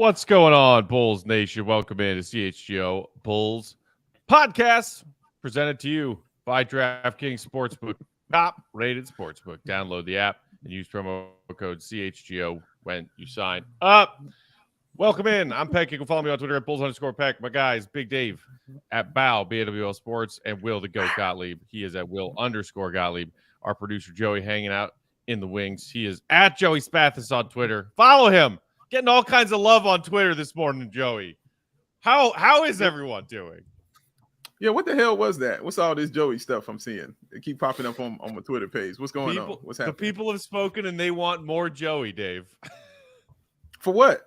What's going on, Bulls Nation? Welcome in to CHGO Bulls podcast, presented to you by DraftKings Sportsbook, top-rated sportsbook. Download the app and use promo code CHGO when you sign up. Welcome in. I'm Peck. You can follow me on Twitter at Bulls_Peck. My guys, Big Dave at BAWL Sports, and Will the Goat Gottlieb. He is at Will_Gottlieb. Our producer, Joey, hanging out in the wings. He is at Joey Spathis on Twitter. Follow him. Getting all kinds of love on Twitter this morning, Joey. How is everyone doing? Yeah, what the hell was that? What's all this Joey stuff I'm seeing? They keep popping up on my Twitter page. What's going on? What's happening? The people have spoken and they want more Joey, Dave. For what?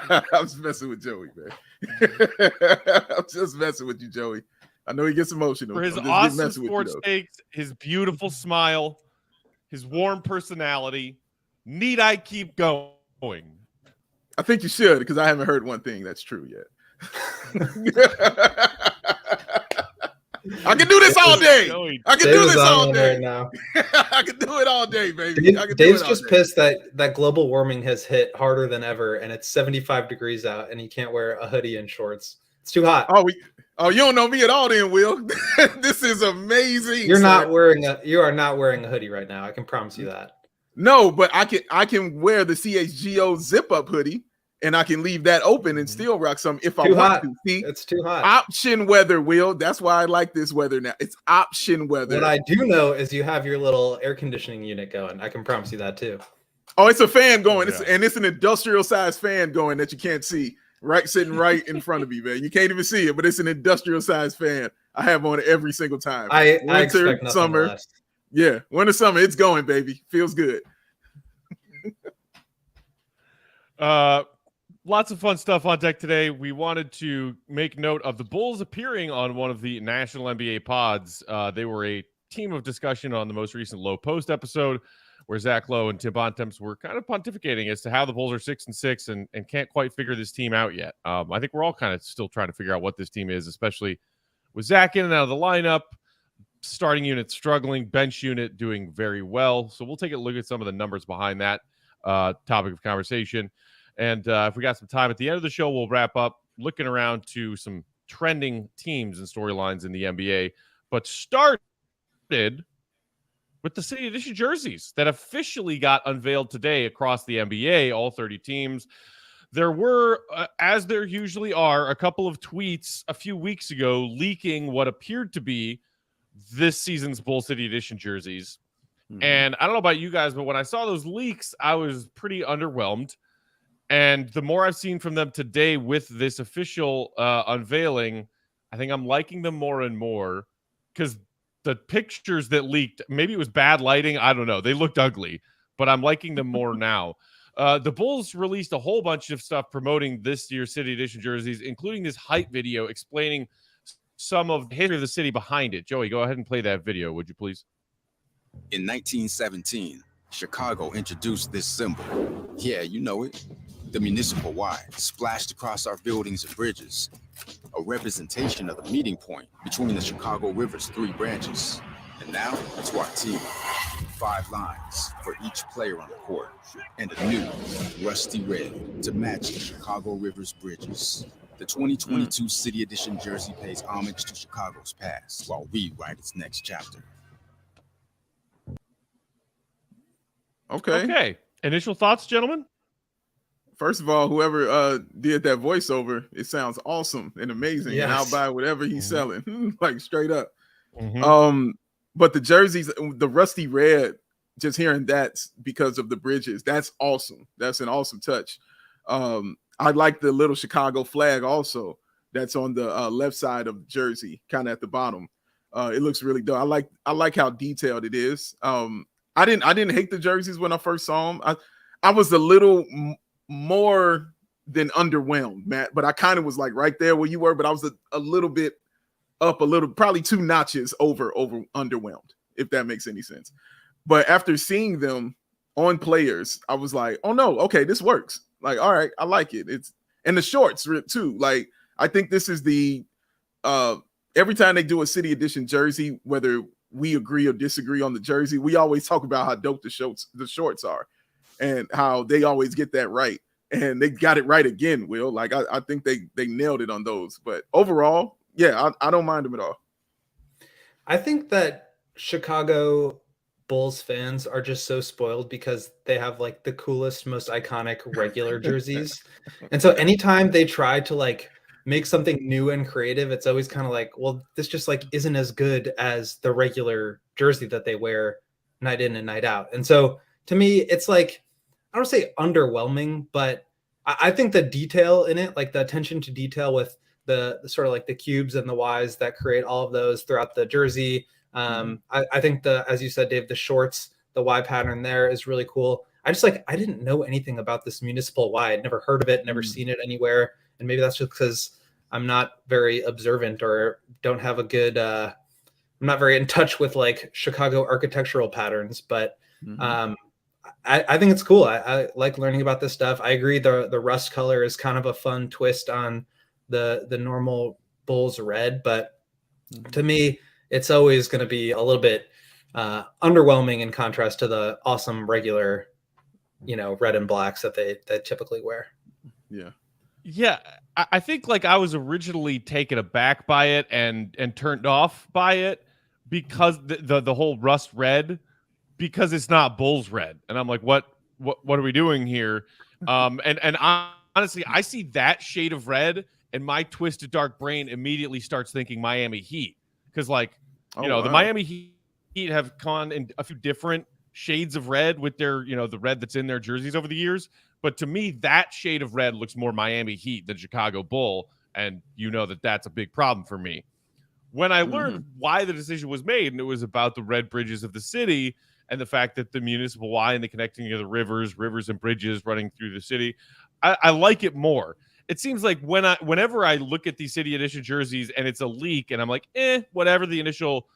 I'm just messing with Joey, man. I'm just messing with you, Joey. I know he gets emotional. For his awesome sports takes, his beautiful smile, his warm personality. Need I keep going? I think you should, because I haven't heard one thing that's true yet. I can do this all day. I can do this all day. Right now. I can do it all day, baby. Dave's just pissed that global warming has hit harder than ever, and it's 75 degrees out, and he can't wear a hoodie and shorts. It's too hot. Oh, you don't know me at all, then, Will. This is amazing. You are not wearing a hoodie right now. I can promise you that. No, but I can wear the CHGO zip up hoodie, and I can leave that open and still rock some if I want to. See, it's too hot. Option weather, Will. That's why I like this weather now. It's option weather. What I do know is you have your little air conditioning unit going. I can promise you that too. Oh, it's a fan going, it's an industrial sized fan going that you can't see. Sitting right in front of me, man. You can't even see it, but it's an industrial sized fan. I have on it every single time. Winter, summer. Less. Yeah, winter, summer, it's going, baby. Feels good. Lots of fun stuff on deck today. We wanted to make note of the Bulls appearing on one of the national NBA pods. They were a team of discussion on the most recent Low Post episode, where Zach Lowe and Tim Bontemps were kind of pontificating as to how the Bulls are 6-6 and can't quite figure this team out yet. I think we're all kind of still trying to figure out what this team is, especially with Zach in and out of the lineup. Starting unit struggling, bench unit doing very well. So we'll take a look at some of the numbers behind that topic of conversation. And if we got some time at the end of the show, we'll wrap up looking around to some trending teams and storylines in the NBA. But started with the City Edition jerseys that officially got unveiled today across the NBA, all 30 teams. There were, as there usually are, a couple of tweets a few weeks ago leaking what appeared to be this season's Bull City Edition jerseys. Mm-hmm. And I don't know about you guys, but when I saw those leaks, I was pretty underwhelmed. And the more I've seen from them today with this official unveiling, I think I'm liking them more and more, because the pictures that leaked, maybe it was bad lighting, I don't know. They looked ugly, but I'm liking them more now. The Bulls released a whole bunch of stuff promoting this year's City Edition jerseys, including this hype video explaining some of the history of the city behind it. Joey, go ahead and play that video, would you please? In 1917, Chicago introduced this symbol. Yeah, you know it. The municipal Y, splashed across our buildings and bridges. A representation of the meeting point between the Chicago River's 3 branches. And now, to our team. 5 lines for each player on the court. And a new, rusty red to match the Chicago River's bridges. The 2022 City Edition jersey pays homage to Chicago's past while we write its next chapter. Okay. Initial thoughts, gentlemen? First of all, whoever did that voiceover, it sounds awesome and amazing. Yes. And I'll buy whatever he's selling, like straight up. Mm-hmm. But the jerseys, the rusty red, just hearing that because of the bridges, that's awesome. That's an awesome touch. I like the little Chicago flag also that's on the left side of the jersey, kind of at the bottom. It looks really dope. I like how detailed it is. I didn't hate the jerseys when I first saw them. I was a little more than underwhelmed, Matt, but I kind of was like right there where you were, but I was a little bit up, probably 2 notches over underwhelmed, if that makes any sense. But after seeing them on players, I was like, oh no, okay, this works. Like, all right, I like it. And the shorts too. Like, I think this is the every time they do a City Edition jersey, whether we agree or disagree on the jersey, we always talk about how dope the shorts are and how they always get that right. and they got it right again, Will. Like, I think they nailed it on those. But overall, yeah, I don't mind them at all. I think that Chicago Bulls fans are just so spoiled because they have like the coolest, most iconic regular jerseys. And so anytime they try to like make something new and creative, it's always kind of like, well, this just like isn't as good as the regular jersey that they wear night in and night out. And so to me, it's like, I don't say underwhelming, but I think the detail in it, like the attention to detail with the sort of like the cubes and the Ys that create all of those throughout the jersey. I think as you said, Dave, the shorts, the Y pattern there is really cool. I didn't know anything about this municipal Y. I'd never heard of it, never seen it anywhere. And maybe that's just because I'm not very observant or don't have a good, I'm not very in touch with like Chicago architectural patterns, but I think it's cool. I like learning about this stuff. I agree. The rust color is kind of a fun twist on the normal Bulls red, but to me, it's always going to be a little bit underwhelming in contrast to the awesome regular, red and blacks that they typically wear. Yeah. I think like I was originally taken aback by it and turned off by it because the whole rust red, because it's not Bulls red. And I'm like, what are we doing here? And honestly, I see that shade of red and my twisted dark brain immediately starts thinking Miami Heat. Because the Miami Heat have gone in a few different shades of red with their, the red that's in their jerseys over the years. But to me, that shade of red looks more Miami Heat than Chicago Bull. And that's a big problem for me. When I learned why the decision was made, and it was about the red bridges of the city and the fact that the municipal Y and the connecting of the rivers and bridges running through the city, I like it more. It seems like whenever I look at these City Edition jerseys and it's a leak and I'm like, whatever the initial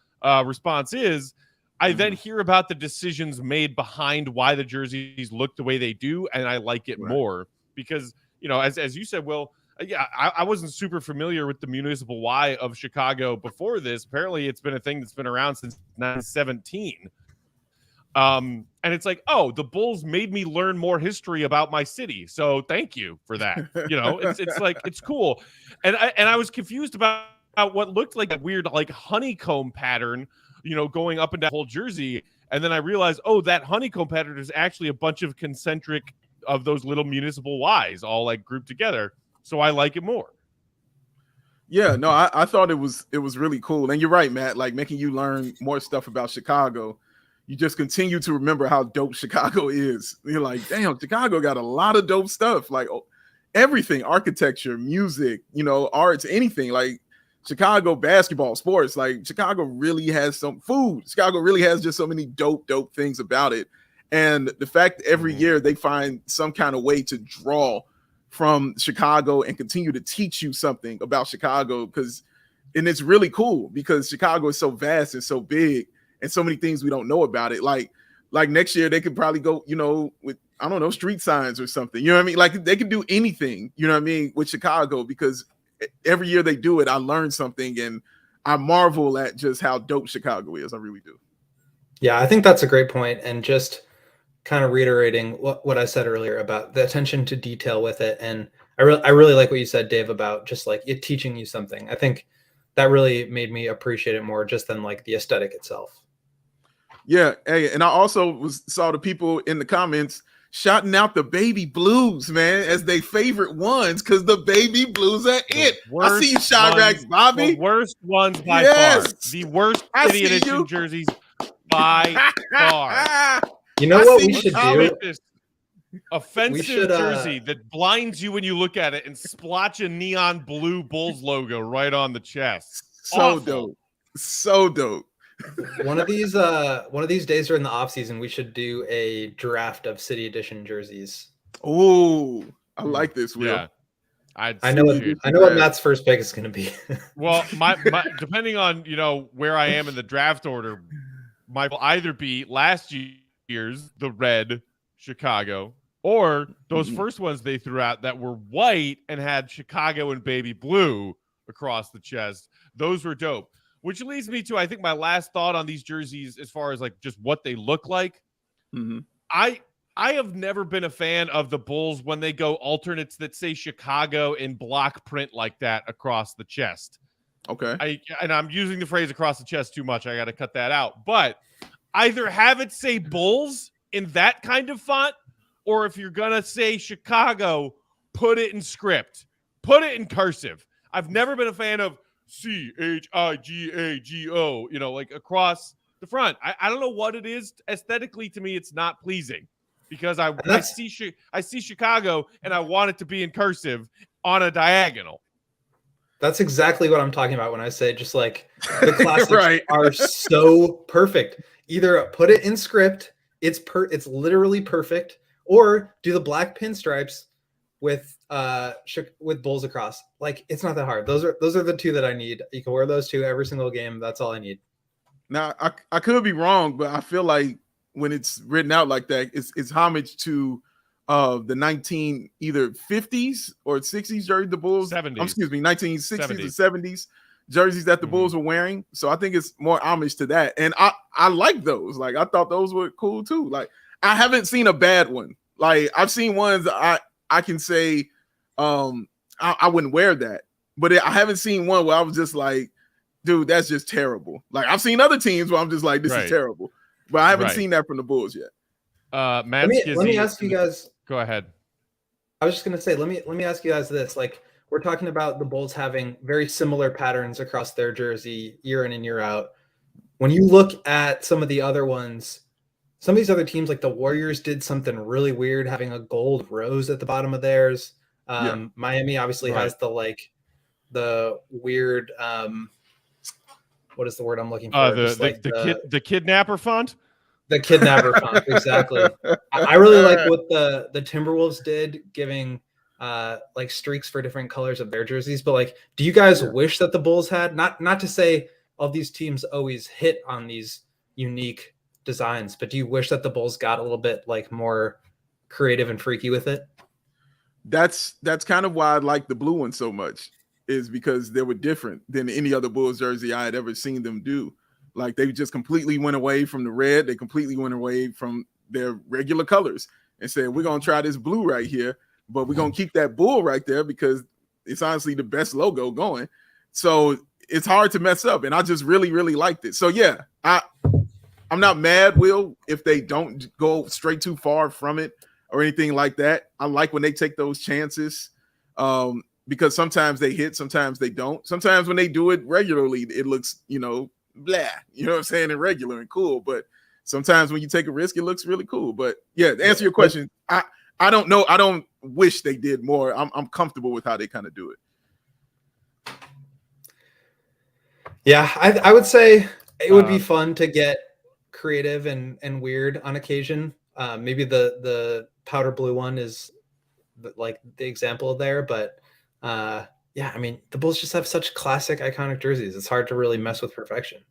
response is, I then hear about the decisions made behind why the jerseys look the way they do, and I like it more because, as you said, Will, I wasn't super familiar with the municipal Y of Chicago before this. Apparently, it's been a thing that's been around since 1917. And it's like, the Bulls made me learn more history about my city. So thank you for that. It's like, it's cool. And I was confused about what looked like a weird, like honeycomb pattern, going up and down the whole jersey. And then I realized, that honeycomb pattern is actually a bunch of concentric of those little municipal Ys all like grouped together. So I like it more. Yeah, no, I thought it was really cool. And you're right, Matt, like making you learn more stuff about Chicago. You just continue to remember how dope Chicago is. You're like, damn, Chicago got a lot of dope stuff. Like everything, architecture, music, arts, anything. Like Chicago basketball, sports. Like Chicago really has some food. Chicago really has just so many dope things about it. And the fact that every year they find some kind of way to draw from Chicago and continue to teach you something about Chicago, and it's really cool because Chicago is so vast and so big. And so many things we don't know about it. Like next year they could probably go, with, I don't know, street signs or something. You know what I mean? Like they could do anything, with Chicago, because every year they do it, I learn something and I marvel at just how dope Chicago is. I really do. Yeah, I think that's a great point. And just kind of reiterating what I said earlier about the attention to detail with it. And I really like what you said, Dave, about just like it teaching you something. I think that really made me appreciate it more just than like the aesthetic itself. Yeah, hey, and I also saw the people in the comments shouting out the baby blues, man, as they favorite ones because the baby blues are it. I see you, Chirac, Bobby. The worst ones by far. The worst City Edition jerseys by far. You know what we should do? This offensive jersey that blinds you when you look at it and splotch a neon blue Bulls logo right on the chest. So dope. So dope. One of these days during the off season, we should do a draft of City Edition jerseys. Oh, I like this, Will. Yeah. I know what Matt's first pick is going to be. Well, my depending on where I am in the draft order, might either be last year's the red Chicago or those first ones they threw out that were white and had Chicago and baby blue across the chest. Those were dope. Which leads me to, I think, my last thought on these jerseys as far as like just what they look like. I have never been a fan of the Bulls when they go alternates that say Chicago in block print like that across the chest. Okay. I'm using the phrase across the chest too much. I got to cut that out. But either have it say Bulls in that kind of font, or if you're going to say Chicago, put it in script. Put it in cursive. I've never been a fan of CHIGAGO, like across the front. I don't know what it is. Aesthetically, to me, it's not pleasing because I see Chicago and I want it to be in cursive on a diagonal. That's exactly what I'm talking about when I say just like the classics Right. are so perfect. Either put it in script, it's literally perfect, or do the black pinstripes with Bulls across. Like, it's not that hard. Those are the two that I need. You can wear those two every single game. That's all I need. Now I could be wrong, but I feel like when it's written out like that, it's homage to the 19 either 50s or 60s jersey the Bulls 70s. 1960s 70s. and 70s jerseys that the Bulls were wearing. So I think it's more homage to that, and I like those. Like, I thought those were cool too. Like, I haven't seen a bad one. Like, I've seen ones I can say I wouldn't wear that, but I haven't seen one where I was just like, dude, that's just terrible. Like, I've seen other teams where I'm just like, this is terrible, but I haven't seen that from the Bulls yet. Matt, let me ask you guys. Go ahead. I was just gonna say, let me ask you guys this. Like, we're talking about the Bulls having very similar patterns across their jersey year in and year out. When you look at some of the other ones, some of these other teams, like the Warriors, did something really weird, having a gold rose at the bottom of theirs. Miami obviously has the weird. What is the word I'm looking for? The kidnapper font. The kidnapper font, exactly. I really like what the Timberwolves did, giving like streaks for different colors of their jerseys. But like, do you guys wish that the Bulls had, not to say all these teams always hit on these unique designs, but do you wish that the Bulls got a little bit like more creative and freaky with it? That's kind of why I like the blue one so much, is because they were different than any other Bulls jersey I had ever seen them do. Like, they just completely went away from the red. They completely went away from their regular colors and said, we're going to try this blue right here, but we're going to keep that bull right there because it's honestly the best logo going. So it's hard to mess up. And I just really, really liked it. So yeah, I'm not mad, Will, if they don't go straight too far from it or anything like that. I like when they take those chances because sometimes they hit, sometimes they don't. Sometimes when they do it regularly, it looks, blah, you know what I'm saying, and regular and cool. But sometimes when you take a risk, it looks really cool. But yeah, to answer your question, I don't know. I don't wish they did more. I'm comfortable with how they kind of do it. Yeah, I would say it would be fun to get creative and weird on occasion. Maybe the powder blue one is like the example there, but yeah, I mean, the Bulls just have such classic, iconic jerseys. It's hard to really mess with perfection.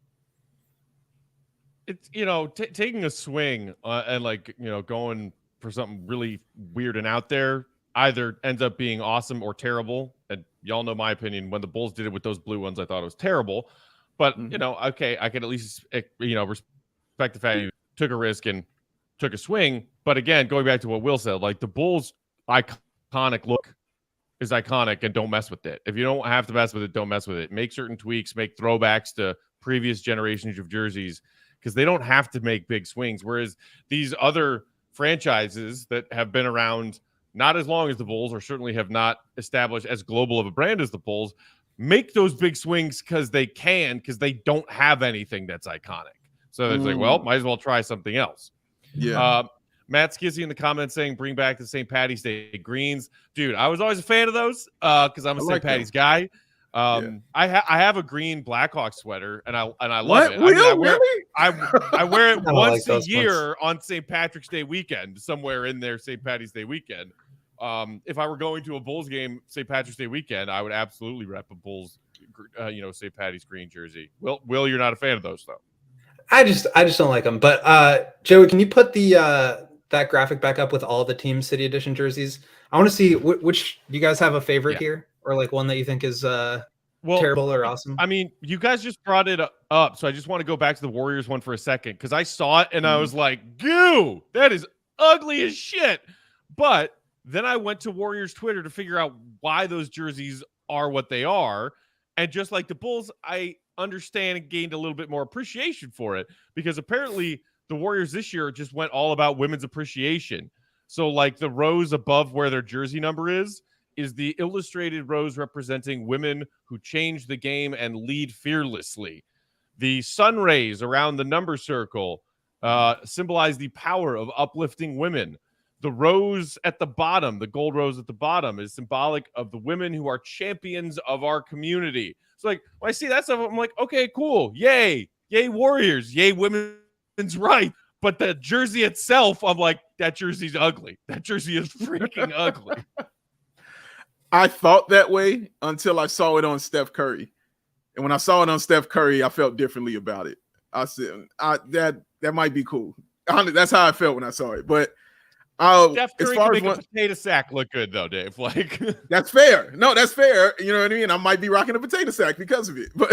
It's, taking a swing and going for something really weird and out there either ends up being awesome or terrible. And y'all know my opinion. When the Bulls did it with those blue ones, I thought it was terrible. But, okay, I can at least, respect the fact you took a risk and took a swing. But again, going back to what Will said, like, the Bulls' iconic look is iconic, and don't mess with it. If you don't have to mess with it, don't mess with it. Make certain tweaks, make throwbacks to previous generations of jerseys, because they don't have to make big swings. Whereas these other franchises that have been around not as long as the Bulls, or certainly have not established as global of a brand as the Bulls, make those big swings because they don't have anything that's iconic. So it's like, well, might as well try something else. Yeah. Matt Skizzy in the comments saying, bring back the St. Patty's Day greens. Dude, I was always a fan of those because I'm a St. Patty's guy. I have a green Blackhawks sweater, and I love it. I wear it once a year on St. Patrick's Day weekend, somewhere in there, St. Patty's Day weekend. If I were going to a Bulls game, St. Patrick's Day weekend, I would absolutely rep a Bulls, St. Patty's green jersey. Will, you're not a fan of those though? I just don't like them. But Joey, can you put that graphic back up with all the Team City Edition jerseys? I want to see which you guys have a favorite here, or like one that you think is terrible or awesome. I mean, you guys just brought it up, so I just want to go back to the Warriors one for a second, because I saw it and I was like, "Goo, that is ugly as shit. But then I went to Warriors Twitter to figure out why those jerseys are what they are. And just like the Bulls, I understand and gained a little bit more appreciation for it, because apparently the Warriors this year just went all about women's appreciation. So like the rows above where their jersey number is the illustrated rows representing women who change the game and lead fearlessly. The sun rays around the number circle symbolize the power of uplifting women. The rose at the bottom, the gold rose at the bottom, is symbolic of the women who are champions of our community. So like when I see that stuff, I'm like, okay, cool. Yay. Yay, Warriors. Yay, women's rights. But the jersey itself, I'm like, that jersey's ugly. That jersey is freaking ugly. I thought that way until I saw it on Steph Curry. And when I saw it on Steph Curry, I felt differently about it. I said, that might be cool. That's how I felt when I saw it. But Steph Curry can make a potato sack look good, though, Dave. Like that's fair. No, that's fair. You know what I mean? I might be rocking a potato sack because of it. But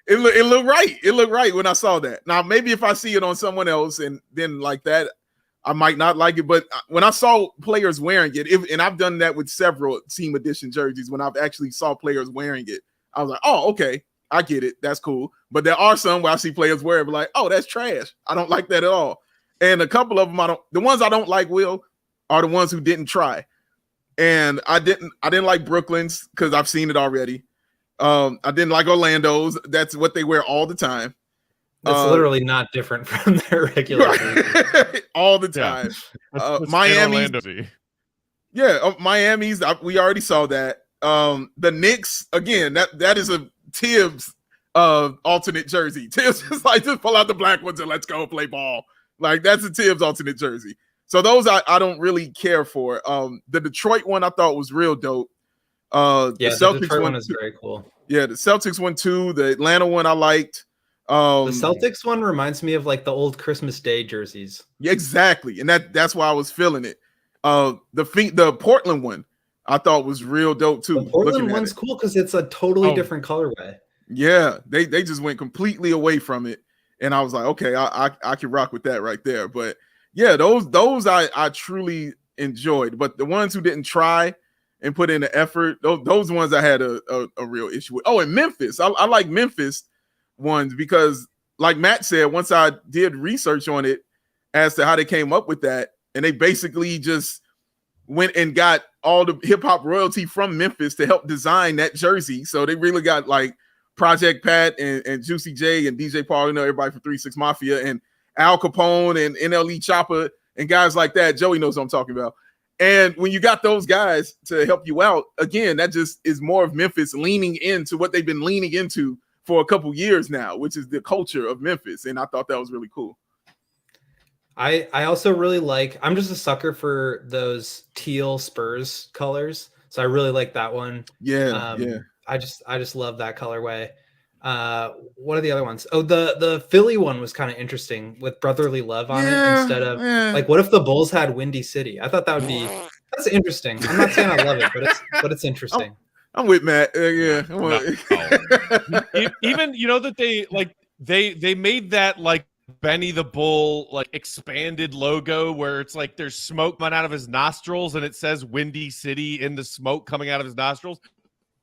it looked right. It looked right when I saw that. Now, maybe if I see it on someone else and then like that, I might not like it. But when I saw players wearing it, and I've done that with several team edition jerseys, when I've actually saw players wearing it, I was like, oh, okay, I get it. That's cool. But there are some where I see players wear it, like, oh, that's trash. I don't like that at all. And a couple of them, the ones I don't like, are the ones who didn't try. And I didn't like Brooklyn's because I've seen it already. I didn't like Orlando's. That's what they wear all the time. That's literally not different from their regular all the time. Miami's, Miami's. We already saw that. The Knicks, again, that is a Tibbs alternate jersey. Tibbs is like, just pull out the black ones and let's go play ball. Like that's a Tibbs alternate jersey. So those I don't really care for. The Detroit one I thought was real dope. The Celtics one is very cool. Yeah, the Celtics one too. The Atlanta one I liked. The Celtics one reminds me of like the old Christmas Day jerseys. Yeah, exactly, and that's why I was feeling it. The Portland one I thought was real dope too. The Portland one's cool because it's a totally different colorway. Yeah, they just went completely away from it, and I was like, okay, I can rock with that right there. But yeah, those I truly enjoyed. But the ones who didn't try and put in the effort, those ones I had a real issue with. Oh, and Memphis, I like Memphis ones because, like Matt said, once I did research on it as to how they came up with that, and they basically just went and got all the hip hop royalty from Memphis to help design that jersey. So they really got like Project Pat and Juicy J and DJ Paul, everybody from 3 6 Mafia and Al Capone and NLE Chopper and guys like that. Joey knows what I'm talking about. And when you got those guys to help you out, again, that just is more of Memphis leaning into what they've been leaning into for a couple years now, which is the culture of Memphis. And I thought that was really cool. I also really like, I'm just a sucker for those teal Spurs colors. So I really like that one. Yeah. I just love that colorway. What are the other ones? Oh, the Philly one was kind of interesting with brotherly love on it instead of like, what if the Bulls had Windy City? I thought that's interesting. I'm not saying I love it, but it's interesting. I'm with Matt. Even that they made that like Benny the Bull like expanded logo where it's like there's smoke coming out of his nostrils and it says Windy City in the smoke coming out of his nostrils.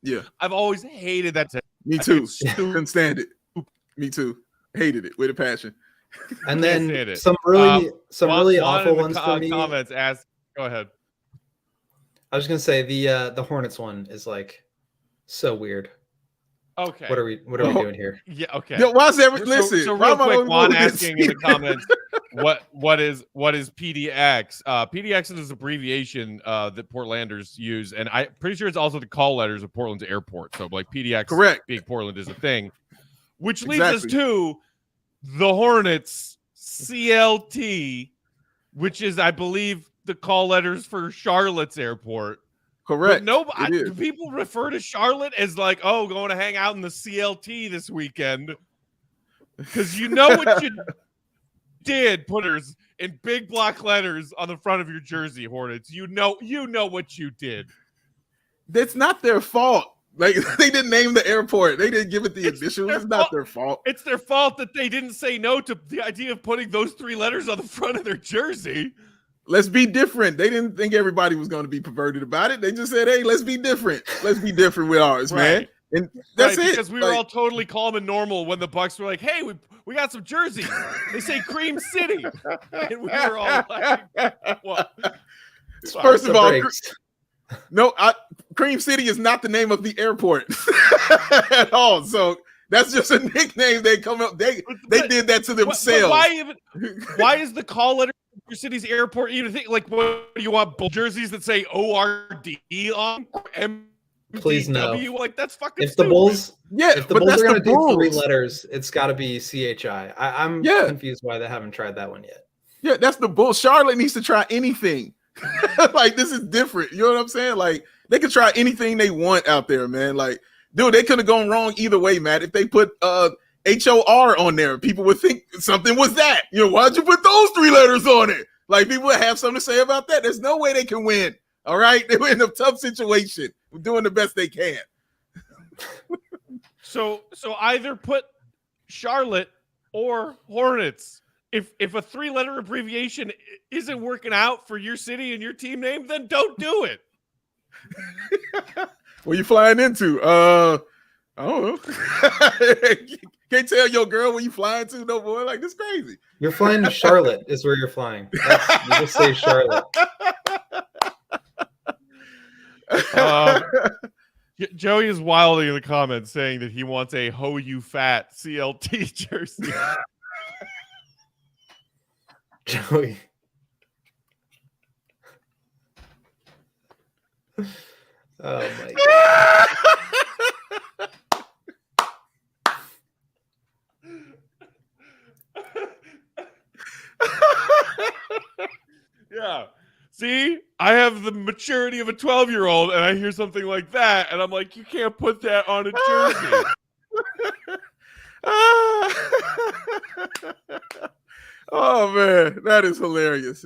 Yeah, I've always hated that. Me too. Couldn't stand it. Me too. Hated it with a passion. And then some really awful ones for me. Comments asked. Go ahead. I was gonna say the Hornets one is like so weird. Okay. What are we doing here? Yeah. Okay. Yo, why's listen? So real quick, Juan asking in the comments, what is PDX? PDX is an abbreviation that Portlanders use, and I'm pretty sure it's also the call letters of Portland's airport. So like PDX, correct. Being Portland is a thing, which leads us to the Hornets CLT, which is, I believe, the call letters for Charlotte's airport. Correct. Do people refer to Charlotte as like, oh, going to hang out in the CLT this weekend? Because you know what you did, putters in big block letters on the front of your jersey, Hornets. You know what you did. That's not their fault. Like they didn't name the airport. They didn't give it the initials. It's not their fault. It's their fault that they didn't say no to the idea of putting those 3 letters on the front of their jersey. Let's be different. They didn't think everybody was going to be perverted about it. They just said, hey, let's be different. Let's be different with ours, man. And that's it. Because we were all totally calm and normal when the Bucks were like, hey, we got some jerseys. They say Cream City. And we were all like, what? First of all, no, Cream City is not the name of the airport at all. So that's just a nickname they come up. They did that to themselves. Why is the call letter of your city's airport even think like what do you want bull jerseys that say ORD on M? Please no. Like that's fucking if stupid. The Bulls, yeah, if the Bulls are gonna do 3 letters, it's got to be CHI. I'm confused why they haven't tried that one yet. Yeah, that's the Bulls. Charlotte needs to try anything. Like this is different. You know what I'm saying? Like they could try anything they want out there, man. Like, dude, they could have gone wrong either way, Matt. If they put HOR on there, people would think something was that. You know, why'd you put those 3 letters on it? Like people would have something to say about that. There's no way they can win. All right, they were in a tough situation. We're doing the best they can. So either put Charlotte or Hornets. If a 3-letter abbreviation isn't working out for your city and your team name, then don't do it. Where you flying into? I don't know. Can't tell your girl where you flying to, no boy. Like this crazy. You're flying to Charlotte is where you're flying. You just say Charlotte. Joey is wilding in the comments saying that he wants a Ho You Fat CLT jersey. Joey. Oh my God. Yeah. See, I have the maturity of a 12-year-old, and I hear something like that, and I'm like, you can't put that on a jersey. Oh man, that is hilarious.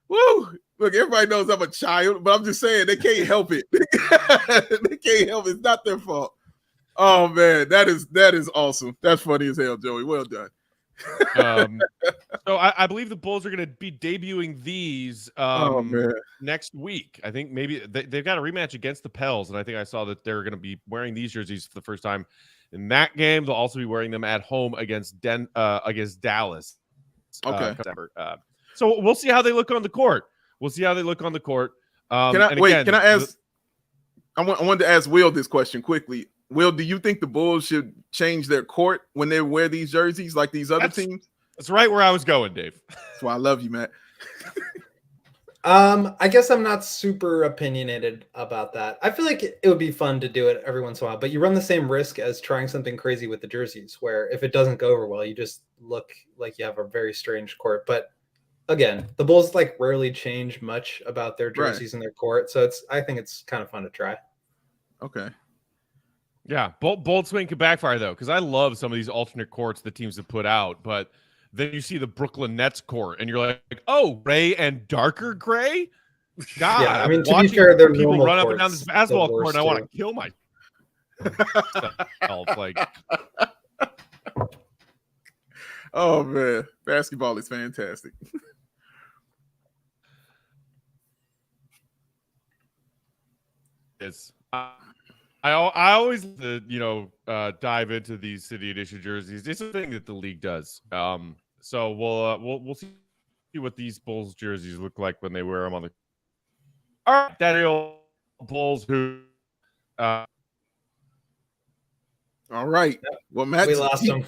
Woo! Look, everybody knows I'm a child, but I'm just saying they can't help it. They can't help it. It's not their fault. Oh man, that is awesome. That's funny as hell, Joey. Well done. So I believe the Bulls are going to be debuting these next week. I think maybe they've got a rematch against the Pels, and I think I saw that they're going to be wearing these jerseys for the first time in that game. They'll also be wearing them at home against Dallas. Okay. So we'll see how they look on the court. Can I ask? I wanted to ask Will this question quickly. Will, do you think the Bulls should change their court when they wear these jerseys like these other teams? That's right where I was going, Dave. That's why I love you, Matt. I guess I'm not super opinionated about that. I feel like it would be fun to do it every once in a while, but you run the same risk as trying something crazy with the jerseys, where if it doesn't go over well, you just look like you have a very strange court. But again, the Bulls like rarely change much about their jerseys and their court, so I think it's kind of fun to try. Okay. Yeah, bold swing can backfire though, because I love some of these alternate courts the teams have put out, but then you see the Brooklyn Nets court, and you're like, "Oh, gray and darker gray." God, yeah, I mean, to be fair, they're people normal run up courts, and down this basketball court, and I want too. to kill my. Like, oh man, basketball is fantastic. It's. I always, dive into these city edition jerseys. It's a thing that the league does. So we'll see what these Bulls jerseys look like when they wear them on the. All right, that Bulls who. All right. Well, Matt, we lost them.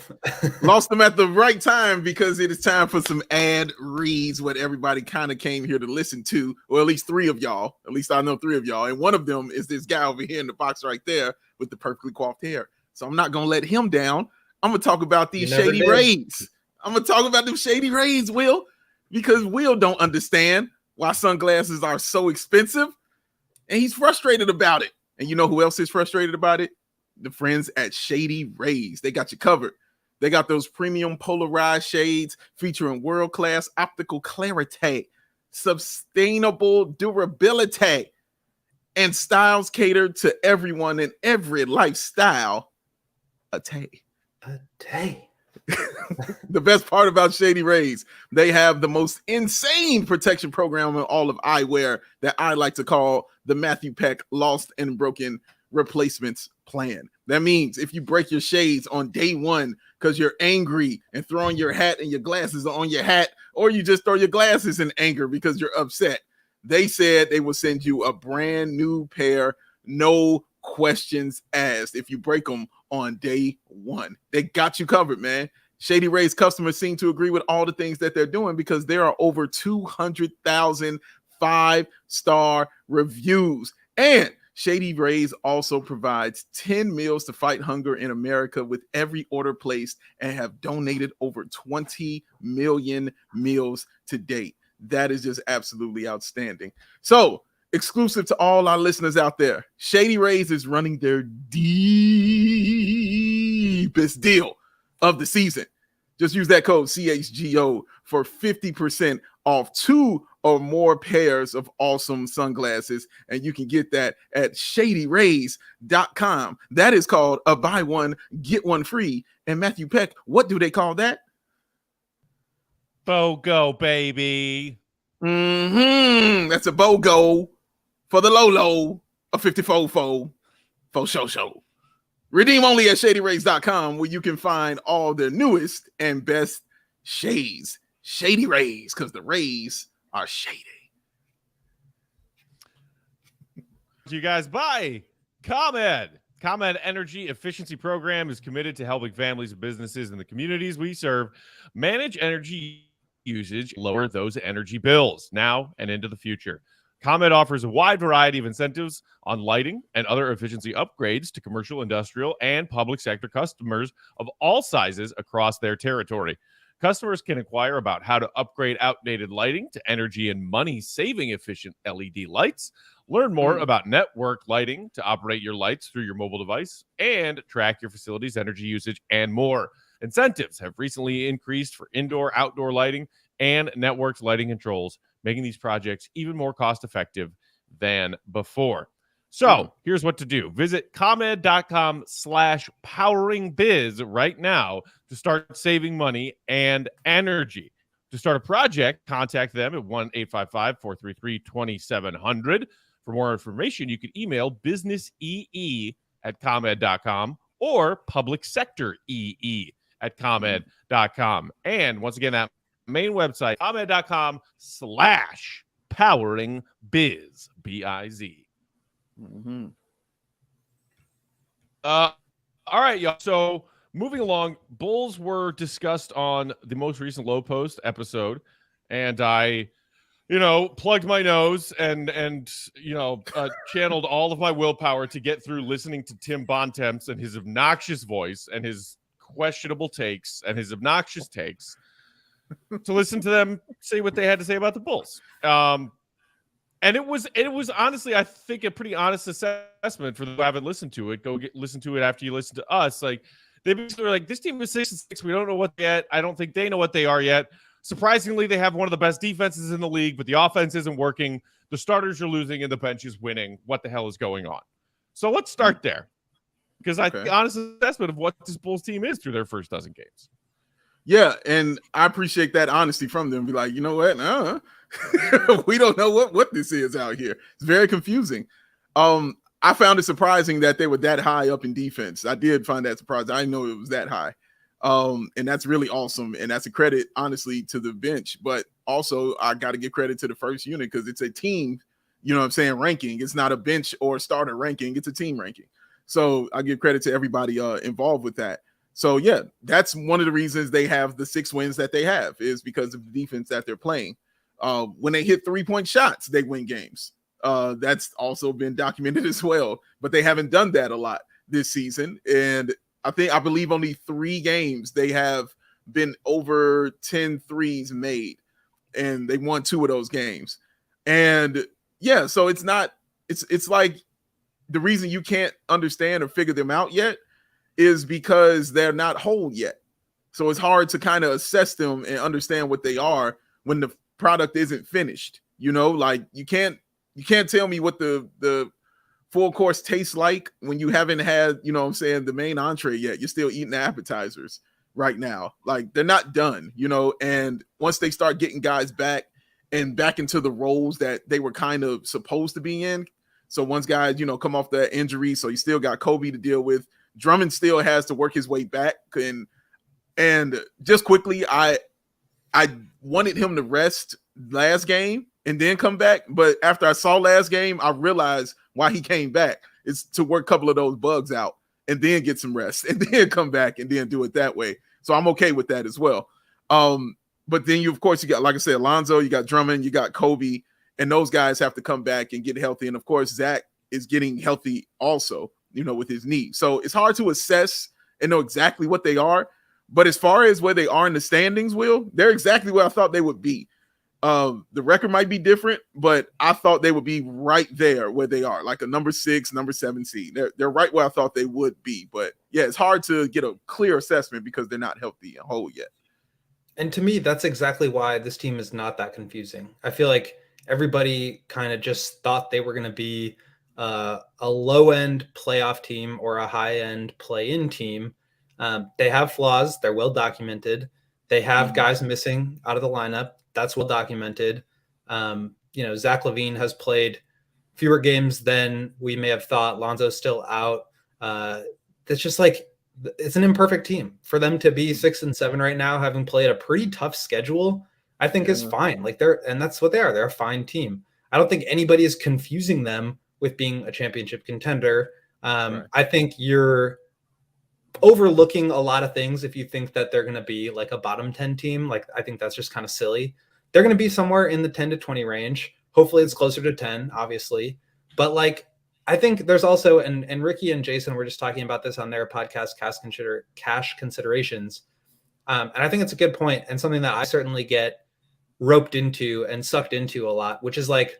Lost them at the right time because it is time for some ad reads, what everybody kind of came here to listen to, or at least 3 of y'all. At least I know 3 of y'all. And one of them is this guy over here in the box right there with the perfectly coiffed hair. So I'm not going to let him down. I'm going to talk about these shady raids. I'm going to talk about them shady raids, Will, because Will don't understand why sunglasses are so expensive. And he's frustrated about it. And you know who else is frustrated about it? The friends at Shady Rays. They got you covered. They got those premium polarized shades featuring world-class optical clarity, sustainable durability, and styles catered to everyone in every lifestyle. A day. The best part about Shady Rays, they have the most insane protection program in all of eyewear that I like to call the Matthew Peck Lost and Broken Replacements Plan. That means if you break your shades on day one because you're angry and throwing your hat and your glasses on your hat, or you just throw your glasses in anger because you're upset, they said they will send you a brand new pair, no questions asked, if you break them on day one. They got you covered, man. Shady Rays customers seem to agree with all the things that they're doing because there are over 200,000 5-star reviews. And Shady Rays also provides 10 meals to fight hunger in America with every order placed, and have donated over 20 million meals to date. That is just absolutely outstanding. So, exclusive to all our listeners out there, Shady Rays is running their deepest deal of the season. Just use that code CHGO for 50% off 2 or more pairs of awesome sunglasses, and you can get that at shadyrays.com. That is called a buy one, get one free. And Matthew Peck, what do they call that? BOGO, baby. That's a BOGO for the low, a 54-fold for show. Redeem only at shadyrays.com, where you can find all their newest and best shades. Shady Rays, because the Rays are shady. You guys, bye. ComEd. ComEd Energy Efficiency Program is committed to helping families and businesses in the communities we serve manage energy usage, lower those energy bills now and into the future. ComEd offers a wide variety of incentives on lighting and other efficiency upgrades to commercial, industrial, and public sector customers of all sizes across their territory. Customers can inquire about how to upgrade outdated lighting to energy and money-saving efficient LED lights, learn more about network lighting to operate your lights through your mobile device, and track your facility's energy usage, and more. Incentives have recently increased for indoor-outdoor lighting and networked lighting controls, making these projects even more cost-effective than before. So here's what to do. Visit ComEd.com/poweringbiz right now to start saving money and energy. To start a project, contact them at 1-855-433-2700. For more information, you can email businessee@comed.com or publicsectoree@comed.com. And once again, that main website, comed.com/poweringbiz, B-I-Z. All right, y'all. So moving along, Bulls were discussed on the most recent Low Post episode, and I, plugged my nose and channeled all of my willpower to get through listening to Tim Bontemps and his obnoxious voice and his questionable takes and his obnoxious takes, to listen to them say what they had to say about the Bulls. And it was honestly, I think, a pretty honest assessment for those who haven't listened to it. Go listen to it after you listen to us. Like, they basically were like, this team is 6-6. We don't know what yet. I don't think they know what they are yet. Surprisingly, they have one of the best defenses in the league, but the offense isn't working. The starters are losing and the bench is winning. What the hell is going on? So let's start there, because I think the honest assessment of what this Bulls team is through their first dozen games. Yeah, and I appreciate that honesty from them. Be like, you know what? We don't know what this is out here. It's very confusing. I found it surprising that they were that high up in defense. I did find that surprising. I didn't know it was that high. And that's really awesome. And that's a credit, honestly, to the bench. But also, I got to give credit to the first unit, because it's a team, ranking. It's not a bench or starter ranking. It's a team ranking. So I give credit to everybody involved with that. So, yeah, that's one of the reasons they have the 6 wins that they have, is because of the defense that they're playing. When they hit 3-point shots, they win games. That's also been documented as well. But they haven't done that a lot this season. And I believe only 3 games they have been over 10 threes made. And they won 2 of those games. And, yeah, so it's like the reason you can't understand or figure them out yet is because they're not whole yet. So it's hard to kind of assess them and understand what they are when the product isn't finished. Like, you can't tell me what the full course tastes like when you haven't had, you know what I'm saying, the main entree yet. You're still eating the appetizers right now. Like, they're not done, you know, and once they start getting guys back and back into the roles that they were kind of supposed to be in. So once guys, you know, come off the injury, so you still got Kobe to deal with. Drummond still has to work his way back. And just quickly, I wanted him to rest last game and then come back. But after I saw last game, I realized why he came back. It's to work a couple of those bugs out and then get some rest and then come back and then do it that way. So I'm okay with that as well. But then you got, like I said, Lonzo, you got Drummond, you got Kobe, and those guys have to come back and get healthy. And of course, Zach is getting healthy also, you know, with his knee. So it's hard to assess and know exactly what they are. But as far as where they are in the standings, Will, they're exactly where I thought they would be. The record might be different, but I thought they would be right there where they are, like a number 6, number 7 seed. They're right where I thought they would be. But yeah, it's hard to get a clear assessment because they're not healthy and whole yet. And to me, that's exactly why this team is not that confusing. I feel like everybody kind of just thought they were going to be a low-end playoff team or a high-end play-in team. They have flaws. They're well documented. They have guys missing out of the lineup. That's well documented. You know, Zach LaVine has played fewer games than we may have thought. Lonzo's still out. It's just like, it's an imperfect team. For them to be 6 and 7 right now, having played a pretty tough schedule, I think is fine. Like, and that's what they are. They're a fine team. I don't think anybody is confusing them with being a championship contender. Right. I think you're overlooking a lot of things if you think that they're going to be like a bottom 10 team. Like, I think that's just kind of silly. They're going to be somewhere in the 10 to 20 range. Hopefully it's closer to 10, obviously. But like, I think there's also, and Ricky and Jason were just talking about this on their podcast, Cash Considerations. And I think it's a good point and something that I certainly get roped into and sucked into a lot, which is like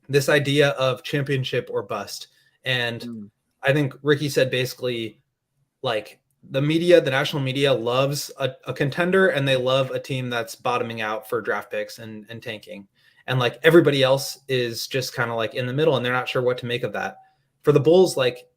this idea of championship or bust. And I think Ricky said basically, like, the media, the national media loves a contender, and they love a team that's bottoming out for draft picks and tanking. And like, everybody else is just kind of like in the middle, and they're not sure what to make of that. For the Bulls, like,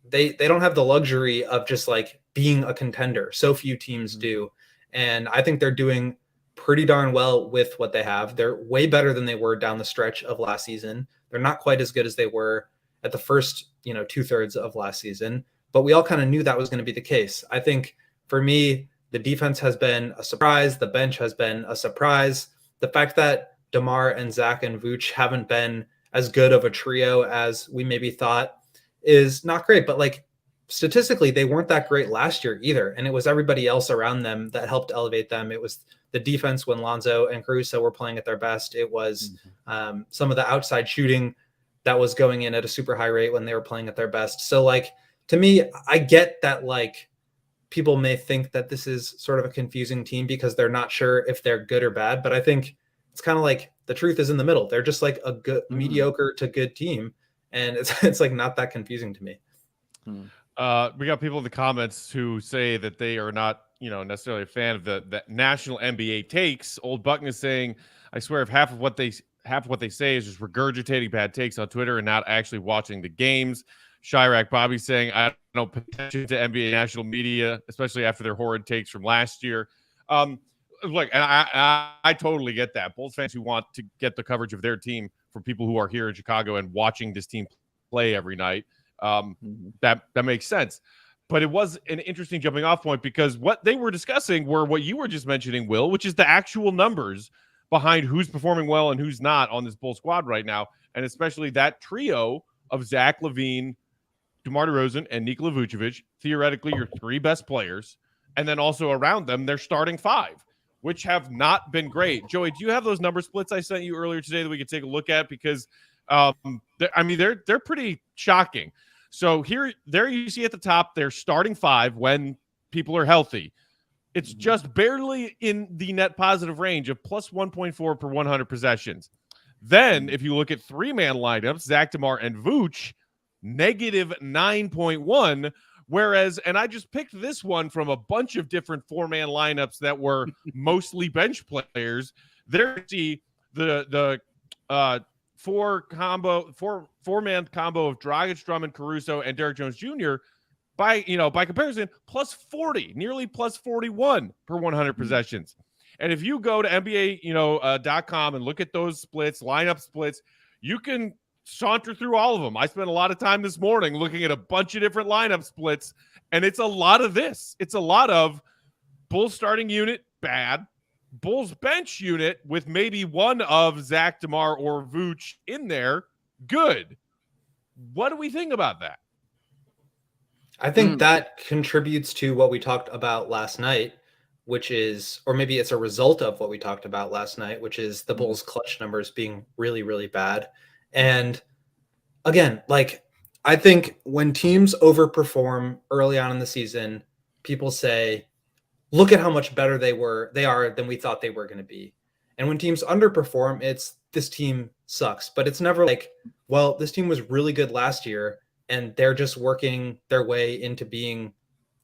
they don't have the luxury of just like being a contender. So few teams do. And I think they're doing pretty darn well with what they have. They're way better than they were down the stretch of last season. They're not quite as good as they were at the first, 2/3 of last season. But we all kind of knew that was going to be the case. I think for me, the defense has been a surprise. The bench has been a surprise. The fact that DeMar and Zach and Vooch haven't been as good of a trio as we maybe thought is not great. But like, statistically, they weren't that great last year either. And it was everybody else around them that helped elevate them. It was the defense when Lonzo and Caruso were playing at their best. It was some of the outside shooting that was going in at a super high rate when they were playing at their best. So like, to me, I get that like people may think that this is sort of a confusing team because they're not sure if they're good or bad. But I think it's kind of like the truth is in the middle. They're just like a good mediocre to good team. And it's like not that confusing to me. We got people in the comments who say that they are not, necessarily a fan of the national NBA takes. Old Buckner is saying, I swear if half of what they say is just regurgitating bad takes on Twitter and not actually watching the games. Chirac Bobby saying, I don't pay attention to NBA national media, especially after their horrid takes from last year. Look, and I totally get that. Bulls fans who want to get the coverage of their team from people who are here in Chicago and watching this team play every night, that makes sense. But it was an interesting jumping off point because what they were discussing were what you were just mentioning, Will, which is the actual numbers behind who's performing well and who's not on this Bull squad right now, and especially that trio of Zach LaVine, DeMar DeRozan, and Nikola Vucevic, theoretically your 3 best players, and then also around them, they're starting 5, which have not been great. Joey, do you have those number splits I sent you earlier today that we could take a look at? Because, they're pretty shocking. So there you see at the top, they're starting 5 when people are healthy. It's just barely in the net positive range of plus 1.4 per 100 possessions. Then, if you look at 3-man lineups, Zach, DeMar, and Vooch, negative 9.1, whereas, and I just picked this one from a bunch of different 4-man lineups that were mostly bench players. There, see the four-man combo of Dragic, Drummond, Caruso, and Derrick Jones Jr. by comparison, plus 40, nearly plus 41 per 100 possessions. And if you go to NBA, .com and look at those splits, lineup splits, you can saunter through all of them. I spent a lot of time this morning looking at a bunch of different lineup splits, and it's a lot of this. It's a lot of Bulls starting unit, bad. Bulls bench unit with maybe one of Zach, DeMar, or Vooch in there, good. What do we think about that? I think that contributes to what we talked about last night, which is, or maybe it's a result of what we talked about last night, which is the Bulls' clutch numbers being really, really bad. And again, like, I think when teams overperform early on in the season, people say, look at how much better they are than we thought they were going to be. And when teams underperform, it's this team sucks. But it's never like, well, this team was really good last year and they're just working their way into being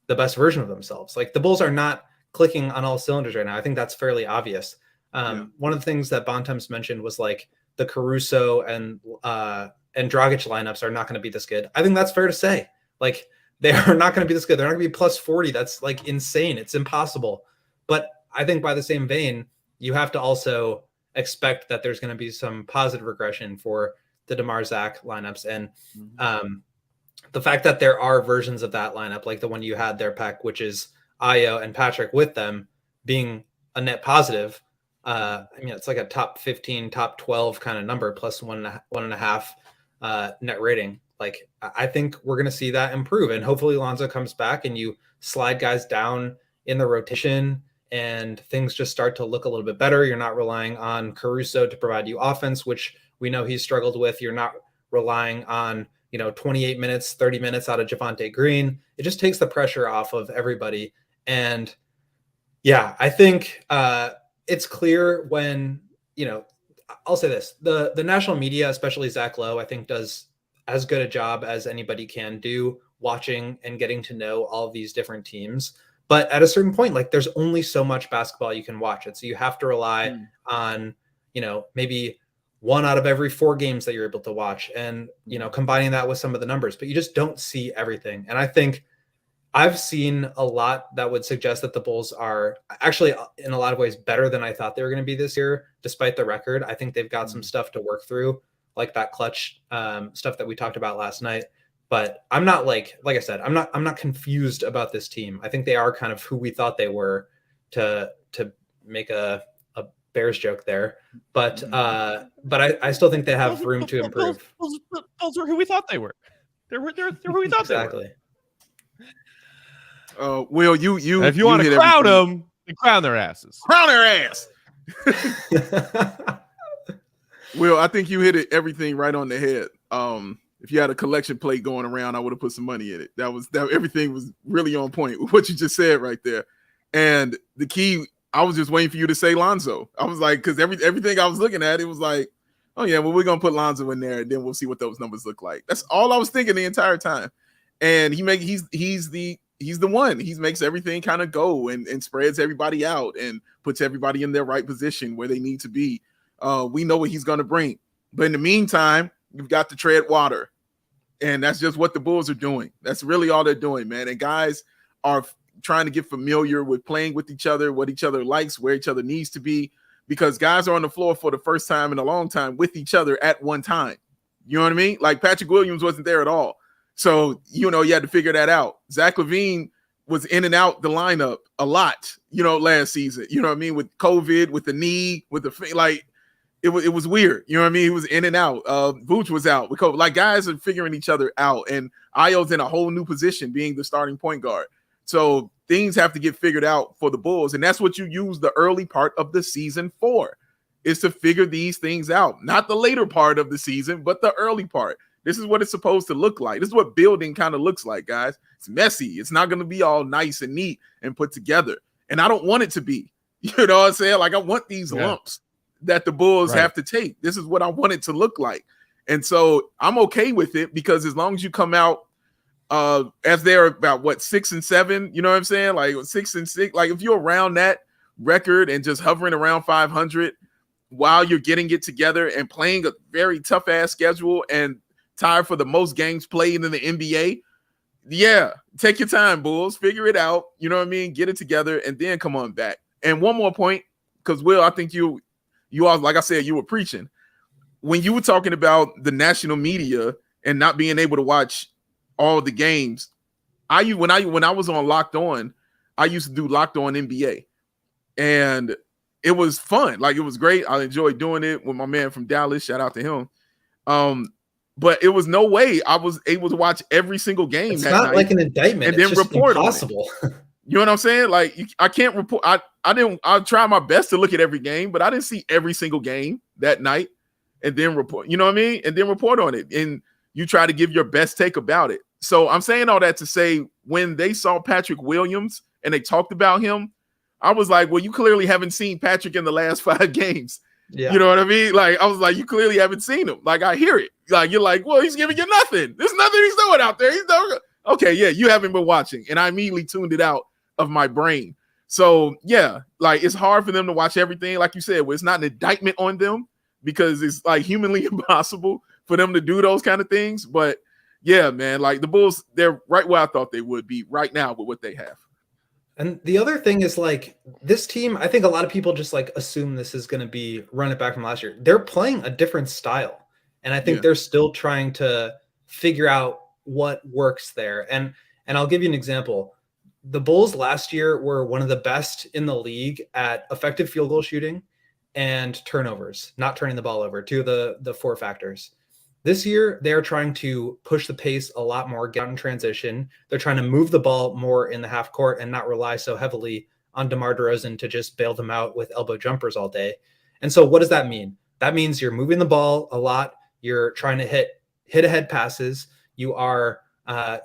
the best version of themselves. Like, the Bulls are not clicking on all cylinders right now. I think that's fairly obvious. One of the things that Bontemps mentioned was like the Caruso and Dragic lineups are not going to be this good. I think that's fair to say. Like, they are not going to be this good. They're not going to be plus 40. That's like insane. It's impossible. But I think by the same vein, you have to also expect that there's going to be some positive regression for the DeMar Zach lineups. And the fact that there are versions of that lineup, like the one you had there, Peck, which is Ayo and Patrick with them being a net positive. I mean, it's like a top 15, top 12 kind of number plus one and a half net rating. Like, I think we're going to see that improve, and hopefully Lonzo comes back and you slide guys down in the rotation and things just start to look a little bit better. You're not relying on Caruso to provide you offense, which we know he's struggled with. You're not relying on, 28 minutes, 30 minutes out of Javonte Green. It just takes the pressure off of everybody. And yeah, I think it's clear when, I'll say this, the national media, especially Zach Lowe, I think does as good a job as anybody can do watching and getting to know all of these different teams. But at a certain point, like, there's only so much basketball you can watch. And so you have to rely on, maybe one out of every 4 games that you're able to watch and, combining that with some of the numbers, but you just don't see everything. And I think I've seen a lot that would suggest that the Bulls are actually in a lot of ways better than I thought they were going to be this year, despite the record. I think they've got some stuff to work through, like that clutch stuff that we talked about last night. But I'm not like I said, I'm not confused about this team. I think they are kind of who we thought they were, to make a Bears joke there. But I still think they have room to improve. Those are who we thought they were. They're who we thought exactly. They were. Will, you and if you want to crown them, then crown their asses. Crown their ass. Will, I think you hit everything right on the head. If you had a collection plate going around, I would have put some money in it. That everything was really on point with what you just said right there. And the key, I was just waiting for you to say Lonzo. I was like, because everything I was looking at, it was like, oh yeah, well, we're gonna put Lonzo in there, and then we'll see what those numbers look like. That's all I was thinking the entire time. And he's the one. He makes everything kind of go and spreads everybody out and puts everybody in their right position where they need to be. We know what he's going to bring. But in the meantime, you've got to tread water. And that's just what the Bulls are doing. That's really all they're doing, man. And guys are trying to get familiar with playing with each other, what each other likes, where each other needs to be, because guys are on the floor for the first time in a long time with each other at one time. You know what I mean? Like, Patrick Williams wasn't there at all. So, you had to figure that out. Zach LaVine was in and out the lineup a lot, last season. You know what I mean? With COVID, with the knee, with the, like, it was weird. You know what I mean? He was in and out. Vooch was out with COVID. Like, guys are figuring each other out. And Ayo's in a whole new position, being the starting point guard. So things have to get figured out for the Bulls. And that's what you use the early part of the season for, is to figure these things out. Not the later part of the season, but the early part. This is what it's supposed to look like. This is what building kind of looks like, guys. It's messy. It's not going to be all nice and neat and put together. And I don't want it to be. You know what I'm saying? Like, I want these lumps that the Bulls have to take. This is what I want it to look like. And so I'm okay with it, because as long as you come out as they're about 6-7, you know what I'm saying? Like 6-6, like if you're around that record and just hovering around 500, while you're getting it together and playing a very tough ass schedule and tied for the most games played in the NBA, yeah, take your time, Bulls. Figure it out. You know what I mean? Get it together and then come on back. And one more point, because Will, I think you all, like I said, you were preaching. When you were talking about the national media and not being able to watch all the games, when I was on Locked On, I used to do Locked On NBA. And it was fun. Like, it was great. I enjoyed doing it with my man from Dallas. Shout out to him. But it was no way I was able to watch every single game. It's not like an indictment. And it's then just report impossible. on it. You know what I'm saying? Like, I can't report. I tried my best to look at every game, but I didn't see every single game that night and then report. You know what I mean? And then report on it. And you try to give your best take about it. So I'm saying all that to say, when they saw Patrick Williams and they talked about him, I was like, well, you clearly haven't seen Patrick in the last 5 games. Yeah. You know what I mean? Like, I was like, you clearly haven't seen him. Like, I hear it. Like, you're like, well, he's giving you nothing. There's nothing he's doing out there. He's doing okay. Yeah, you haven't been watching. And I immediately tuned it out of my brain. So yeah, like, it's hard for them to watch everything. Like you said, well, it's not an indictment on them because it's like humanly impossible for them to do those kind of things. But yeah, man, like, the Bulls, they're right where I thought they would be right now with what they have. And the other thing is, like, this team, I think a lot of people just like assume this is going to be run it back from last year. They're playing a different style. And I think they're still trying to figure out what works there. And I'll give you an example. The Bulls last year were one of the best in the league at effective field goal shooting and turnovers, not turning the ball over, 2 of the 4 factors. This year, they're trying to push the pace a lot more, get out in transition. They're trying to move the ball more in the half court and not rely so heavily on DeMar DeRozan to just bail them out with elbow jumpers all day. And so what does that mean? That means you're moving the ball a lot. You're trying to hit ahead passes. You are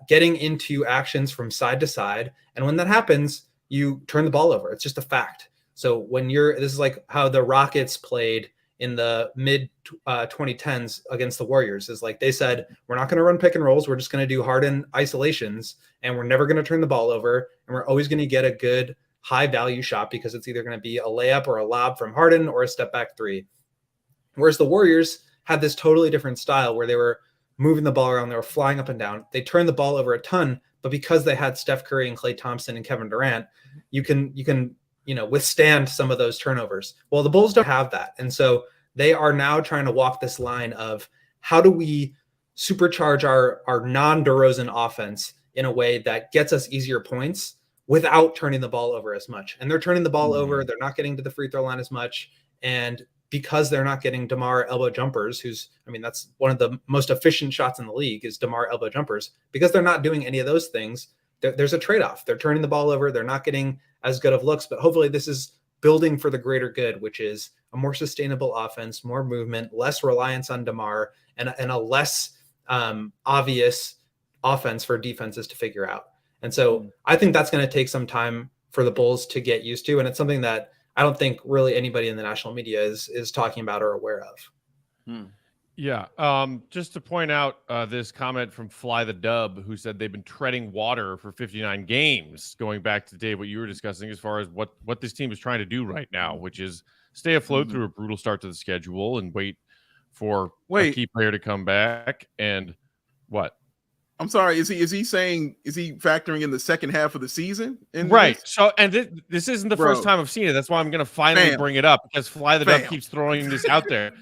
getting into actions from side to side. And when that happens, you turn the ball over. It's just a fact. So this is like how the Rockets played in the mid 2010s against the Warriors. Is like, they said, we're not going to run pick and rolls. We're just going to do hardened isolations, and we're never going to turn the ball over. And we're always going to get a good high value shot because it's either going to be a layup or a lob from Harden or a step back 3. Whereas the Warriors had this totally different style where they were moving the ball around. They were flying up and down. They turned the ball over a ton, but because they had Steph Curry and Klay Thompson and Kevin Durant, you can withstand some of those turnovers. Well, the Bulls don't have that. And so they are now trying to walk this line of, how do we supercharge our non-DeRozan offense in a way that gets us easier points without turning the ball over as much? And they're turning the ball over. They're not getting to the free throw line as much. And because they're not getting DeMar elbow jumpers, that's one of the most efficient shots in the league is DeMar elbow jumpers. Because they're not doing any of those things, there's a trade-off. They're turning the ball over. They're not getting as good of looks, but hopefully this is building for the greater good, which is a more sustainable offense, more movement, less reliance on DeMar, and a less obvious offense for defenses to figure out. And so I think that's going to take some time for the Bulls to get used to. And it's something that I don't think really anybody in the national media is talking about or aware of. Yeah. Just to point out this comment from Fly the Dub, who said they've been treading water for 59 games, going back to, Dave, what you were discussing as far as what this team is trying to do right now, which is stay afloat through a brutal start to the schedule and wait for a key player to come back. And what? I'm sorry. Is he factoring in the second half of the season? Right. So, and this isn't the first time I've seen it. That's why I'm going to finally bring it up, because Fly the Dub keeps throwing this out there.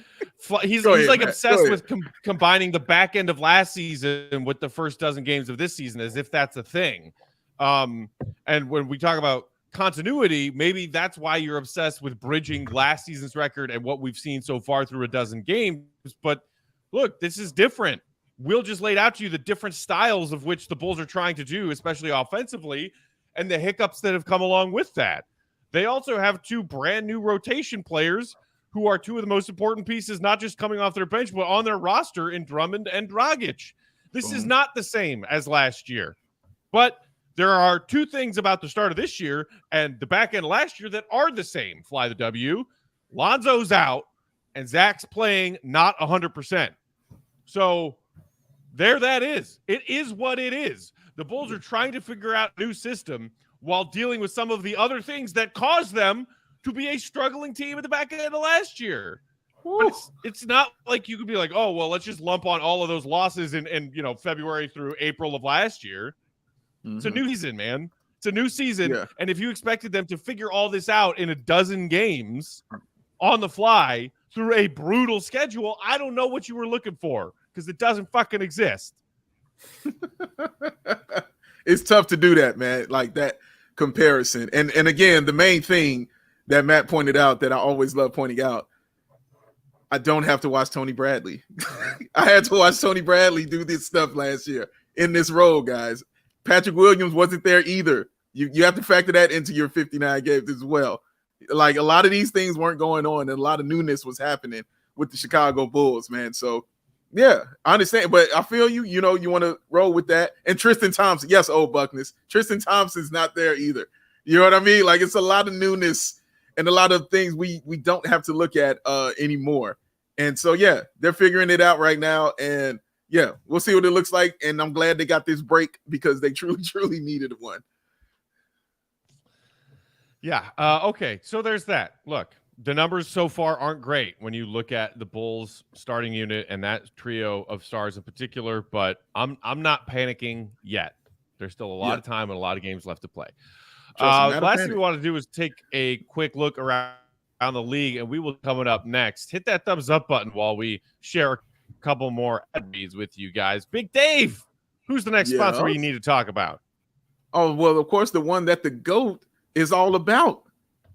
He's like obsessed with combining the back end of last season with the first dozen games of this season, as if that's a thing. And when we talk about continuity, maybe that's why you're obsessed with bridging last season's record and what we've seen so far through a dozen games. But look, this is different. Will just laid out to you the different styles of which the Bulls are trying to do, especially offensively, and the hiccups that have come along with that. They also have 2 brand new rotation players who are 2 of the most important pieces, not just coming off their bench, but on their roster in Drummond and Dragic. This is not the same as last year. But there are 2 things about the start of this year and the back end of last year that are the same. Fly the W. Lonzo's out, and Zach's playing not 100%. So there that is. It is what it is. The Bulls are trying to figure out a new system while dealing with some of the other things that caused them to be a struggling team at the back end of last year. But it's not like you could be like, oh, well, let's just lump on all of those losses in February through April of last year. It's a new season, man. It's a new season. Yeah. And if you expected them to figure all this out in a dozen games on the fly through a brutal schedule, I don't know what you were looking for, because it doesn't fucking exist. It's tough to do that, man. Like that comparison. And again, the main thing that Matt pointed out that I always love pointing out, I don't have to watch Tony Bradley. I had to watch Tony Bradley do this stuff last year in this role, guys. Patrick Williams wasn't there either. You have to factor that into your 59 games as well. Like, a lot of these things weren't going on, and a lot of newness was happening with the Chicago Bulls, man. So, yeah, I understand. But I feel you. You want to roll with that. And Tristan Thompson, yes, old Buckness. Tristan Thompson's not there either. You know what I mean? Like, it's a lot of newness and a lot of things we don't have to look at anymore. And so, yeah, they're figuring it out right now. And, yeah, we'll see what it looks like. And I'm glad they got this break, because they truly needed one. Yeah. Okay. So there's that. Look, the numbers so far aren't great when you look at the Bulls starting unit and that trio of stars in particular, but I'm not panicking yet. There's still a lot of time and a lot of games left to play. Last thing we want to do is take a quick look around the league, and we will coming up next. Hit that thumbs up button while we share a couple more ad reads with you guys. Big Dave, who's the next sponsor you need to talk about? Oh, well, of course, the one that the GOAT is all about.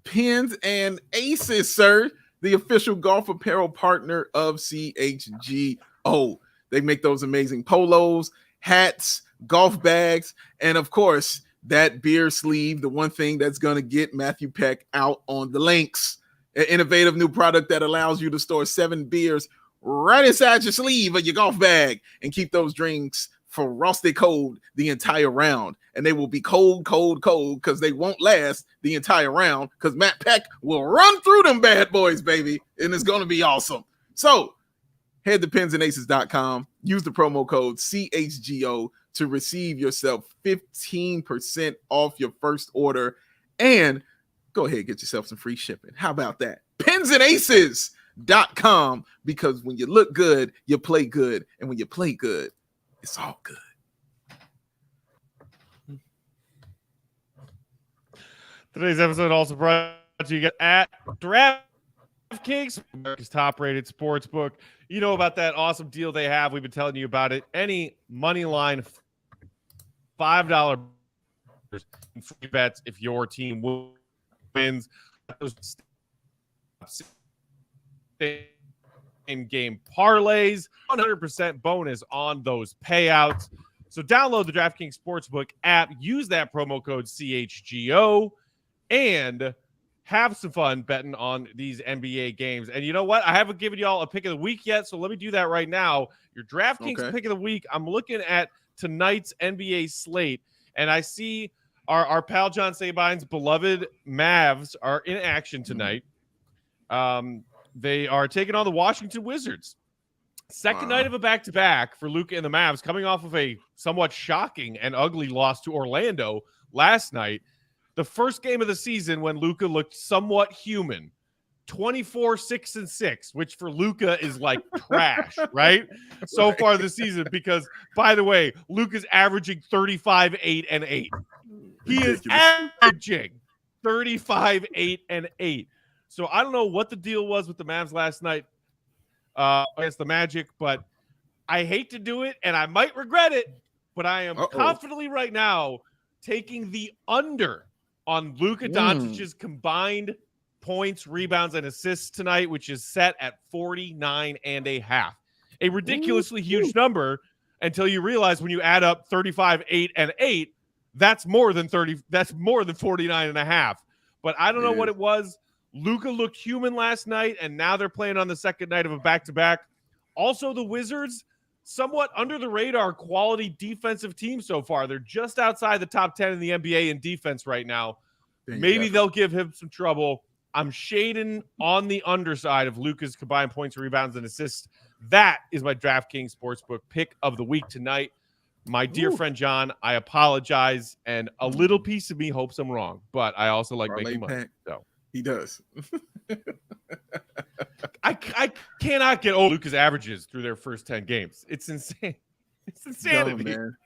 Pins and Aces, sir. The official golf apparel partner of CHGO. They make those amazing polos, hats, golf bags, and of course, that beer sleeve, the one thing that's going to get Matthew Peck out on the links. An innovative new product that allows you to store 7 beers right inside your sleeve of your golf bag and keep those drinks frosty cold the entire round. And they will be cold, because they won't last the entire round, because Matt Peck will run through them bad boys, baby, and it's going to be awesome. So head to pinsandaces.com, use the promo code CHGO to receive yourself 15% off your first order, and go ahead and get yourself some free shipping. How about that? pinsandaces.com, because when you look good, you play good, and when you play good, it's all good. Today's episode also brought to you at DraftKings, America's top-rated sportsbook. You know about that awesome deal they have. We've been telling you about it. Any money line, $5 free bets if your team wins. In-game parlays, 100% bonus on those payouts. So download the DraftKings Sportsbook app, use that promo code CHGO, and have some fun betting on these NBA games. And you know what? I haven't given y'all a pick of the week yet, so let me do that right now. Your DraftKings pick of the week, I'm looking at tonight's NBA slate, and I see our pal John Sabine's beloved Mavs are in action tonight. They are taking on the Washington Wizards. Second night of a back-to-back for Luka and the Mavs, coming off of a somewhat shocking and ugly loss to Orlando last night. The first game of the season when Luka looked somewhat human. 24-6-6, which for Luka is like trash, right? So far this season, because, by the way, Luka's averaging 35-8-8. He is averaging 35-8-8. So I don't know what the deal was with the Mavs last night against the Magic, but I hate to do it, and I might regret it, but I am confidently right now taking the under on Luka Doncic's combined points, rebounds, and assists tonight, which is set at 49.5. A ridiculously huge number until you realize when you add up 35-8-8, that's more than 30. That's more than 49.5. But I don't know what it was. Luka looked human last night, and now they're playing on the second night of a back-to-back. Also, the Wizards, somewhat under the radar quality defensive team so far. They're just outside the top 10 in the NBA in defense right now. Maybe they'll give him some trouble. I'm shading on the underside of Luka's combined points, rebounds, and assists. That is my DraftKings Sportsbook pick of the week tonight. My dear friend John, I apologize, and a little piece of me hopes I'm wrong, but I also like making money. So He does. I cannot get over Luka's averages through their first 10 games. It's insane. It's insanity, man.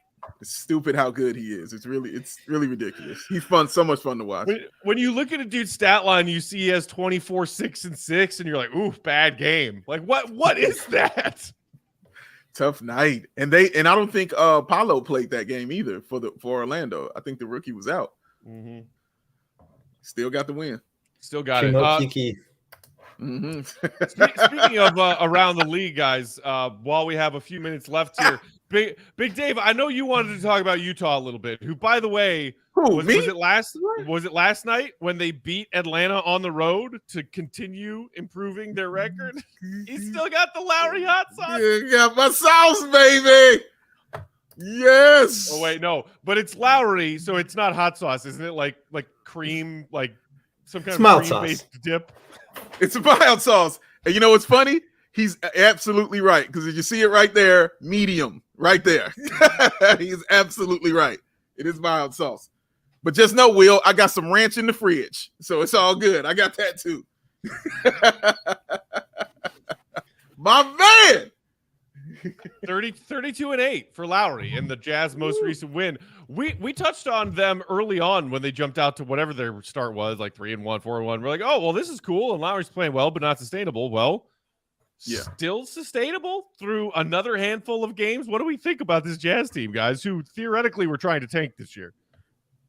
It's stupid how good he is. It's really ridiculous. He's fun, so much fun to watch. When you look at a dude's stat line, you see he has 24, 6, and 6, and you're like, ooh, bad game. Like, what is that? Tough night. And I don't think Paolo played that game either for Orlando. I think the rookie was out. Mm-hmm. Still got the win. Still got it. Mm-hmm. Speaking of around the league, guys, while we have a few minutes left here, Big Dave, I know you wanted to talk about Utah a little bit. Who, by the way, was it last night when they beat Atlanta on the road to continue improving their record? He still got the Lowry hot sauce. Yeah, got my sauce, baby. Yes. Oh wait, no, but it's Lowry, so it's not hot sauce, isn't it? Like cream, like some kind of cream-based dip. It's a mild sauce. And you know what's funny? He's absolutely right. Because if you see it right there, medium, right there. He's absolutely right. It is mild sauce. But just know, Will, I got some ranch in the fridge. So it's all good. I got that too. My man. 32-8 for Lowry in the Jazz most recent win. We touched on them early on when they jumped out to whatever their start was, like 3-1, 4-1. We're like, oh, well, this is cool. And Lowry's playing well, but not sustainable. Well, yeah, still sustainable through another handful of games. What do we think about this Jazz team, guys, who theoretically were trying to tank this year?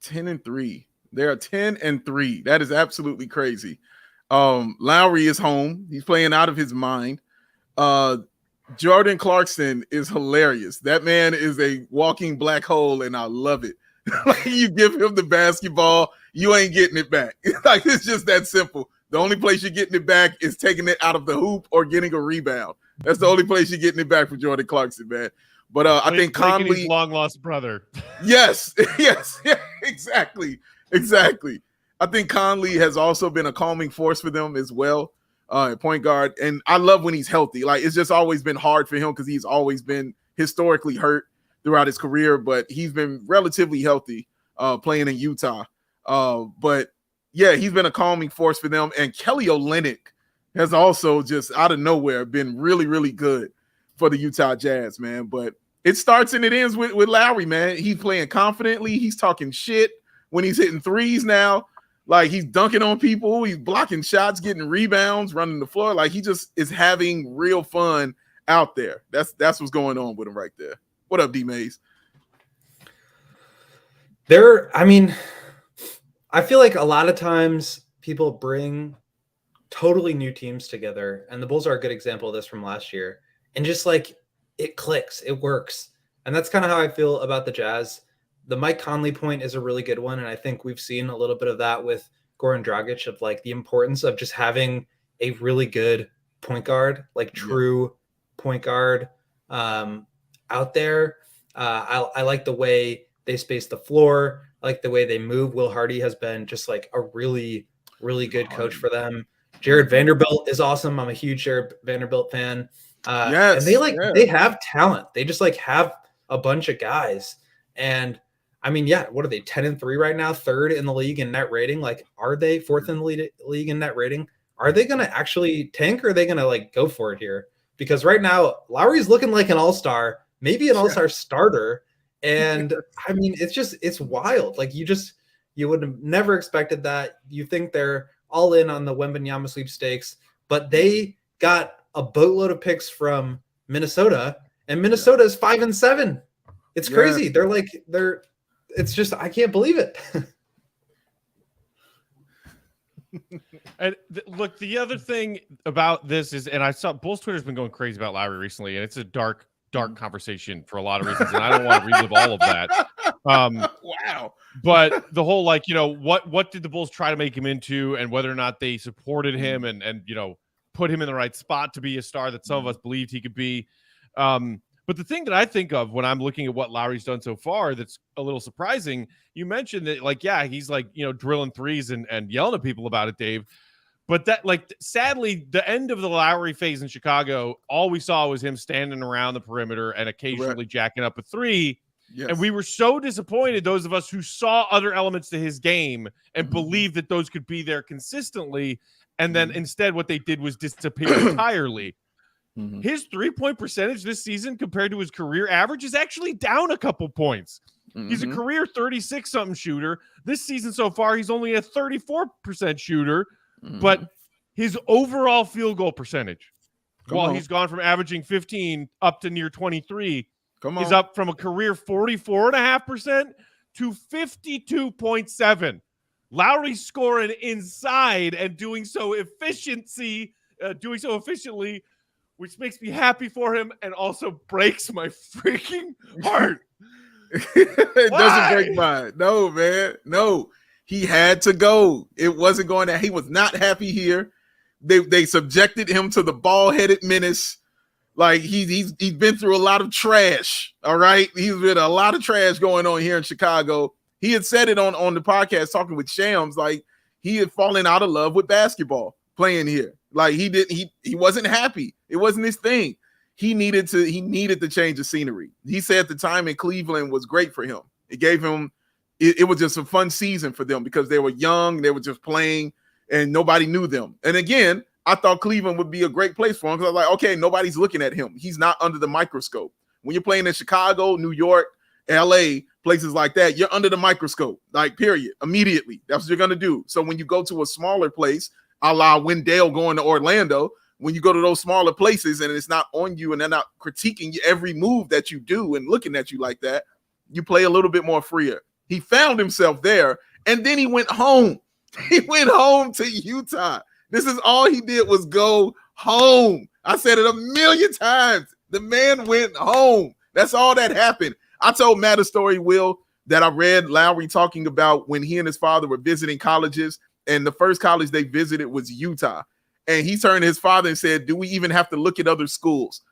10-3. They are 10-3. That is absolutely crazy. Lowry is home. He's playing out of his mind. Jordan Clarkson is hilarious. That man is a walking black hole, and I love it. Like, you give him the basketball, you ain't getting it back. Like, it's just that simple. The only place you're getting it back is taking it out of the hoop or getting a rebound. That's the only place you're getting it back for Jordan Clarkson, man. But I think Conley, long lost brother. Yes, exactly. I think Conley has also been a calming force for them as well. At point guard, and I love when he's healthy. Like, it's just always been hard for him because he's always been historically hurt throughout his career, but he's been relatively healthy playing in Utah. But yeah, he's been a calming force for them. And Kelly Olynyk has also just out of nowhere been really, really good for the Utah Jazz, man. But it starts and it ends with Lowry, man. He's playing confidently. He's talking shit when he's hitting threes now. Like, he's dunking on people, he's blocking shots, getting rebounds, running the floor. Like, he just is having real fun out there. That's what's going on with him right there. What up, D-Maze? I feel like a lot of times people bring totally new teams together, and the Bulls are a good example of this from last year. And just like, it clicks, it works. And that's kind of how I feel about the Jazz. The Mike Conley point is a really good one, and I think we've seen a little bit of that with Goran Dragic, of like the importance of just having a really good point guard, like true point guard out there. I like the way they space the floor. I like the way they move. Will Hardy has been just like a really, really good coach for them. Jared Vanderbilt is awesome. I'm a huge Jared Vanderbilt fan. And they have talent. They just like have a bunch of guys. And I mean, yeah, what are they, 10-3 right now? Third in the league in net rating? Like, are they fourth in the league in net rating? Are they going to actually tank, or are they going to like go for it here? Because right now, Lowry's looking like an all-star, maybe an all-star starter. And I mean, it's wild. Like, you would have never expected that. You think they're all in on the Wembanyama sweepstakes, but they got a boatload of picks from Minnesota, and Minnesota is 5-7. It's crazy. It's just, I can't believe it. And look, the other thing about this is, and I saw Bulls Twitter's been going crazy about Lowry recently, and it's a dark conversation for a lot of reasons, and I don't want to relive all of that. Wow. But the whole, like, you know, what did the Bulls try to make him into, and whether or not they supported him and you know, put him in the right spot to be a star that some of us believed he could be. But the thing that I think of when I'm looking at what Lowry's done so far that's a little surprising, you mentioned that, like, yeah, he's like, you know, drilling threes and yelling at people about it, Dave. But that, like, sadly, the end of the Lowry phase in Chicago, all we saw was him standing around the perimeter and occasionally jacking up a three. Yes. And we were so disappointed, those of us who saw other elements to his game and believed that those could be there consistently. And then instead what they did was disappear entirely. His 3-point percentage this season compared to his career average is actually down a couple points. He's a career 36-something shooter. This season so far, he's only a 34% shooter. But his overall field goal percentage, he's gone from averaging 15 up to near 23, is up from a career 44.5% to 52.7. Lowry's scoring inside and doing so efficiently, which makes me happy for him and also breaks my freaking heart. It doesn't break mine. No, man. No. He had to go. It wasn't going to. He was not happy here. They subjected him to the ball-headed menace. Like he's been through a lot of trash. All right. He's been a lot of trash going on here in Chicago. He had said it on the podcast talking with Shams, like he had fallen out of love with basketball playing here. Like he wasn't happy. It wasn't his thing. He needed to change the scenery. He said the time in Cleveland was great for him. It gave him, it was just a fun season for them because they were young, they were just playing, and nobody knew them. And again, I thought Cleveland would be a great place for him because I was like, okay, nobody's looking at him. He's not under the microscope. When you're playing in Chicago, New York, LA, places like that, you're under the microscope, like period, immediately. That's what you're going to do. So when you go to a smaller place, a la Wendell going to Orlando, when you go to those smaller places and it's not on you and they're not critiquing every move that you do and looking at you like that, you play a little bit more freer. He found himself there, and then he went home. He went home to Utah. This is all he did was go home. I said it a million times. The man went home. That's all that happened. I told Matt a story, Will, that I read Lowry talking about when he and his father were visiting colleges, and the first college they visited was Utah. And he turned to his father and said, do we even have to look at other schools?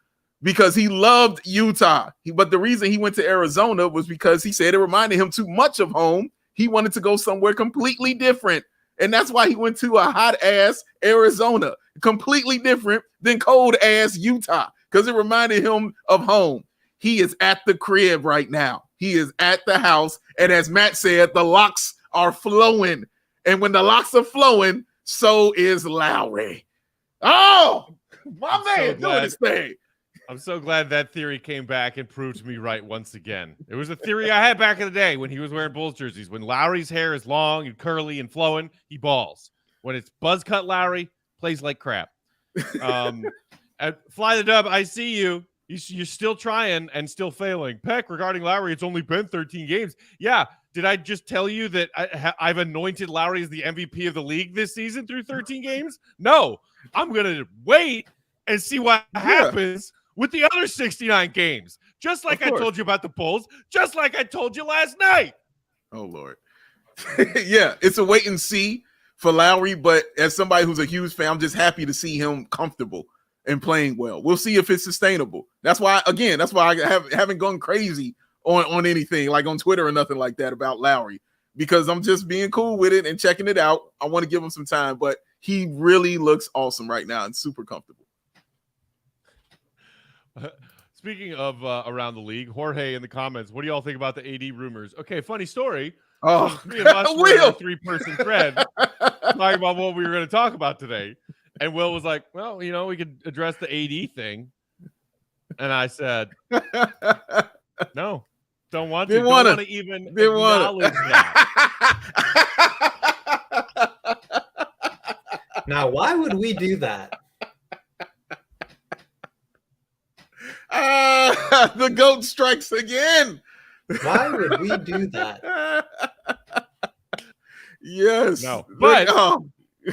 Because he loved Utah. But the reason he went to Arizona was because he said it reminded him too much of home. He wanted to go somewhere completely different. And that's why he went to a hot-ass Arizona, completely different than cold-ass Utah, because it reminded him of home. He is at the crib right now. He is at the house. And as Matt said, the locks are flowing. And when the locks are flowing, so is Lowry. Oh, my man doing his thing. I'm so glad that theory came back and proved me right once again. It was a theory I had back in the day when he was wearing Bulls jerseys. When Lowry's hair is long and curly and flowing, he balls. When it's buzz cut Lowry, plays like crap. At Fly the Dub, I see you. You're still trying and still failing. Peck, regarding Lowry, it's only been 13 games. Yeah. Did I just tell you that I've anointed Lowry as the MVP of the league this season through 13 games? No. I'm going to wait and see what happens with the other 69 games. Just like I told you about the Bulls, just like I told you last night. Oh, Lord. Yeah, it's a wait and see for Lowry, but as somebody who's a huge fan, I'm just happy to see him comfortable and playing well. We'll see if it's sustainable. That's why I haven't gone crazy on anything like on Twitter or nothing like that about Lowry, because I'm just being cool with it and checking it out. I want to give him some time, but he really looks awesome right now and super comfortable. Speaking of around the league, Jorge in the comments, what do y'all think about the AD rumors? Okay, funny story. Oh, three of us were in a 3-person thread talking about what we were going to talk about today. And Will was like, well, you know, we could address the AD thing. And I said, no, don't want to. Don't want to even acknowledge that. Now, why would we do that? The GOAT strikes again. Why would we do that? Yes. No, but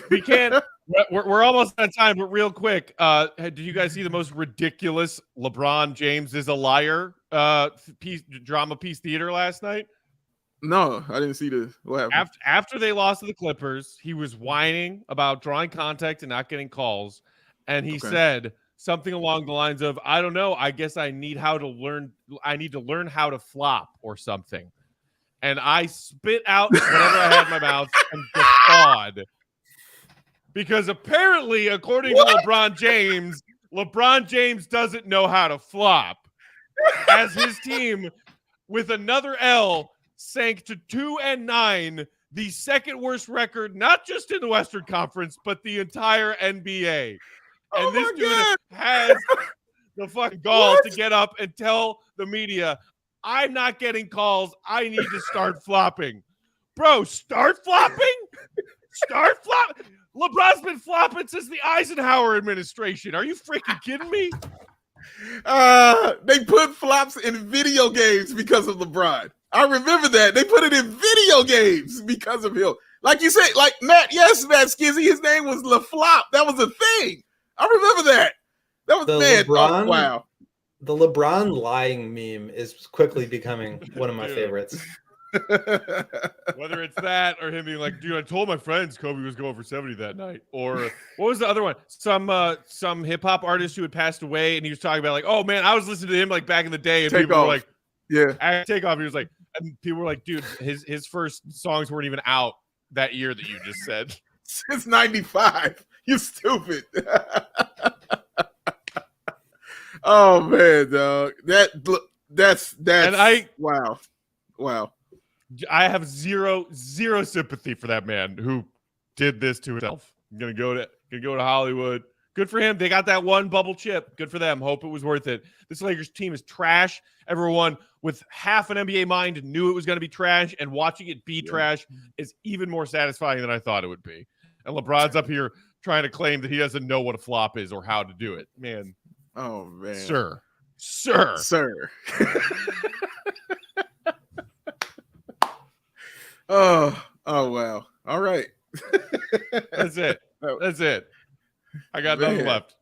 we can't. We're almost out of time, but real quick, did you guys see the most ridiculous LeBron James is a liar drama piece theater last night? No, I didn't see this. What happened? After they lost to the Clippers, he was whining about drawing contact and not getting calls, and he said something along the lines of, I don't know, I guess I need to learn how to flop or something. And I spit out whatever I had in my mouth and guffawed. Because apparently, according to LeBron James doesn't know how to flop. As his team with another L, sank to 2-9, the second worst record, not just in the Western Conference, but the entire NBA. And this dude has the fucking gall to get up and tell the media, I'm not getting calls. I need to start flopping. Bro, start flopping? Start flopping? LeBron's been flopping since the Eisenhower administration. Are you freaking kidding me? They put flops in video games because of LeBron. I remember that. They put it in video games because of him. Like you said, like Matt Skizzy, his name was LaFlop. That was a thing. I remember that. That was LeBron, wow. The LeBron lying meme is quickly becoming one of my favorites. Whether it's that or him being like, dude, I told my friends Kobe was going for 70 that night. Or what was the other one? Some hip hop artist who had passed away, and he was talking about like, oh man, I was listening to him like back in the day, and people were like, yeah, take off. He was like, and people were like, dude, his first songs weren't even out that year that you just said. Since 95. You stupid. Oh man, dog. That's and wow. I have zero sympathy for that man who did this to himself. I'm gonna go to Hollywood. Good for him. They got that one bubble chip. Good for them. Hope it was worth it. This Lakers team is trash. Everyone with half an NBA mind knew it was going to be trash, and watching it be trash is even more satisfying than I thought it would be. And LeBron's up here trying to claim that he doesn't know what a flop is or how to do it. Man. Oh man. Sir. Oh wow. All right. That's it. I got nothing left.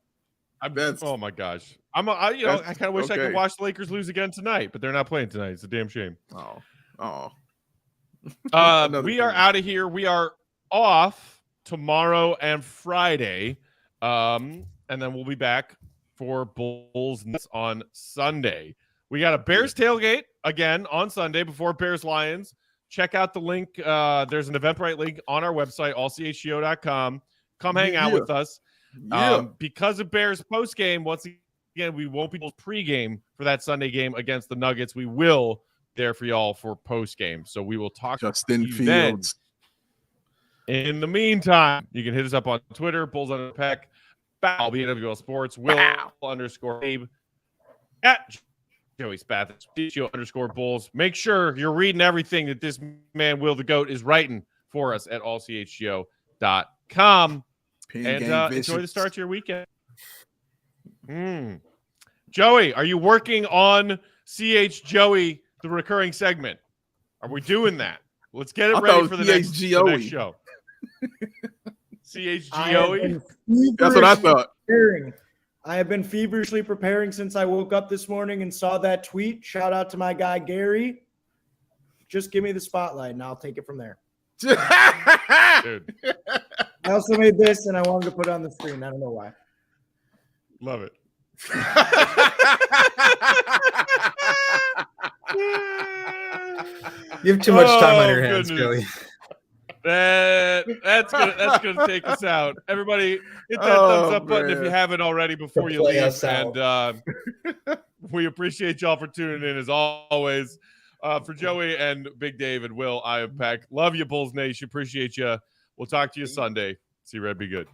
Oh my gosh. I kind of wish I could watch the Lakers lose again tonight, but they're not playing tonight. It's a damn shame. We are out of here. We are off tomorrow and Friday. And then we'll be back for Bulls on Sunday. We got a Bears tailgate again on Sunday before Bears Lions. Check out the link. There's an Eventbrite link on our website, allchgo.com. Come hang out with us. Because of Bears postgame, once again, we won't be pregame for that Sunday game against the Nuggets. We will there for y'all for postgame. So we will talk Justin Fields. In the meantime, you can hit us up on Twitter, Bulls on the Peck, Bow, BNWL Sports, Will_Abe, at Joey Spath, _Bulls. Make sure you're reading everything that this man, Will the Goat, is writing for us at allchgo.com. And enjoy the start to your weekend. Joey, are you working on CH Joey, the recurring segment? Are we doing that? Let's get it ready for the next show. CHGO. That's what I thought. I have been feverishly preparing since I woke up this morning and saw that tweet. Shout out to my guy, Gary. Just give me the spotlight and I'll take it from there. Dude. I also made this and I wanted to put it on the screen. I don't know why. Love it. You have too much time on your hands, Joey. That's gonna take us out. Everybody, hit that thumbs up button if you haven't already before you leave. And we appreciate y'all for tuning in as always. For Joey and Big Dave and Will, I am Peck. Love you, Bulls Nation. Appreciate you. We'll talk to you Sunday. See Red, be good.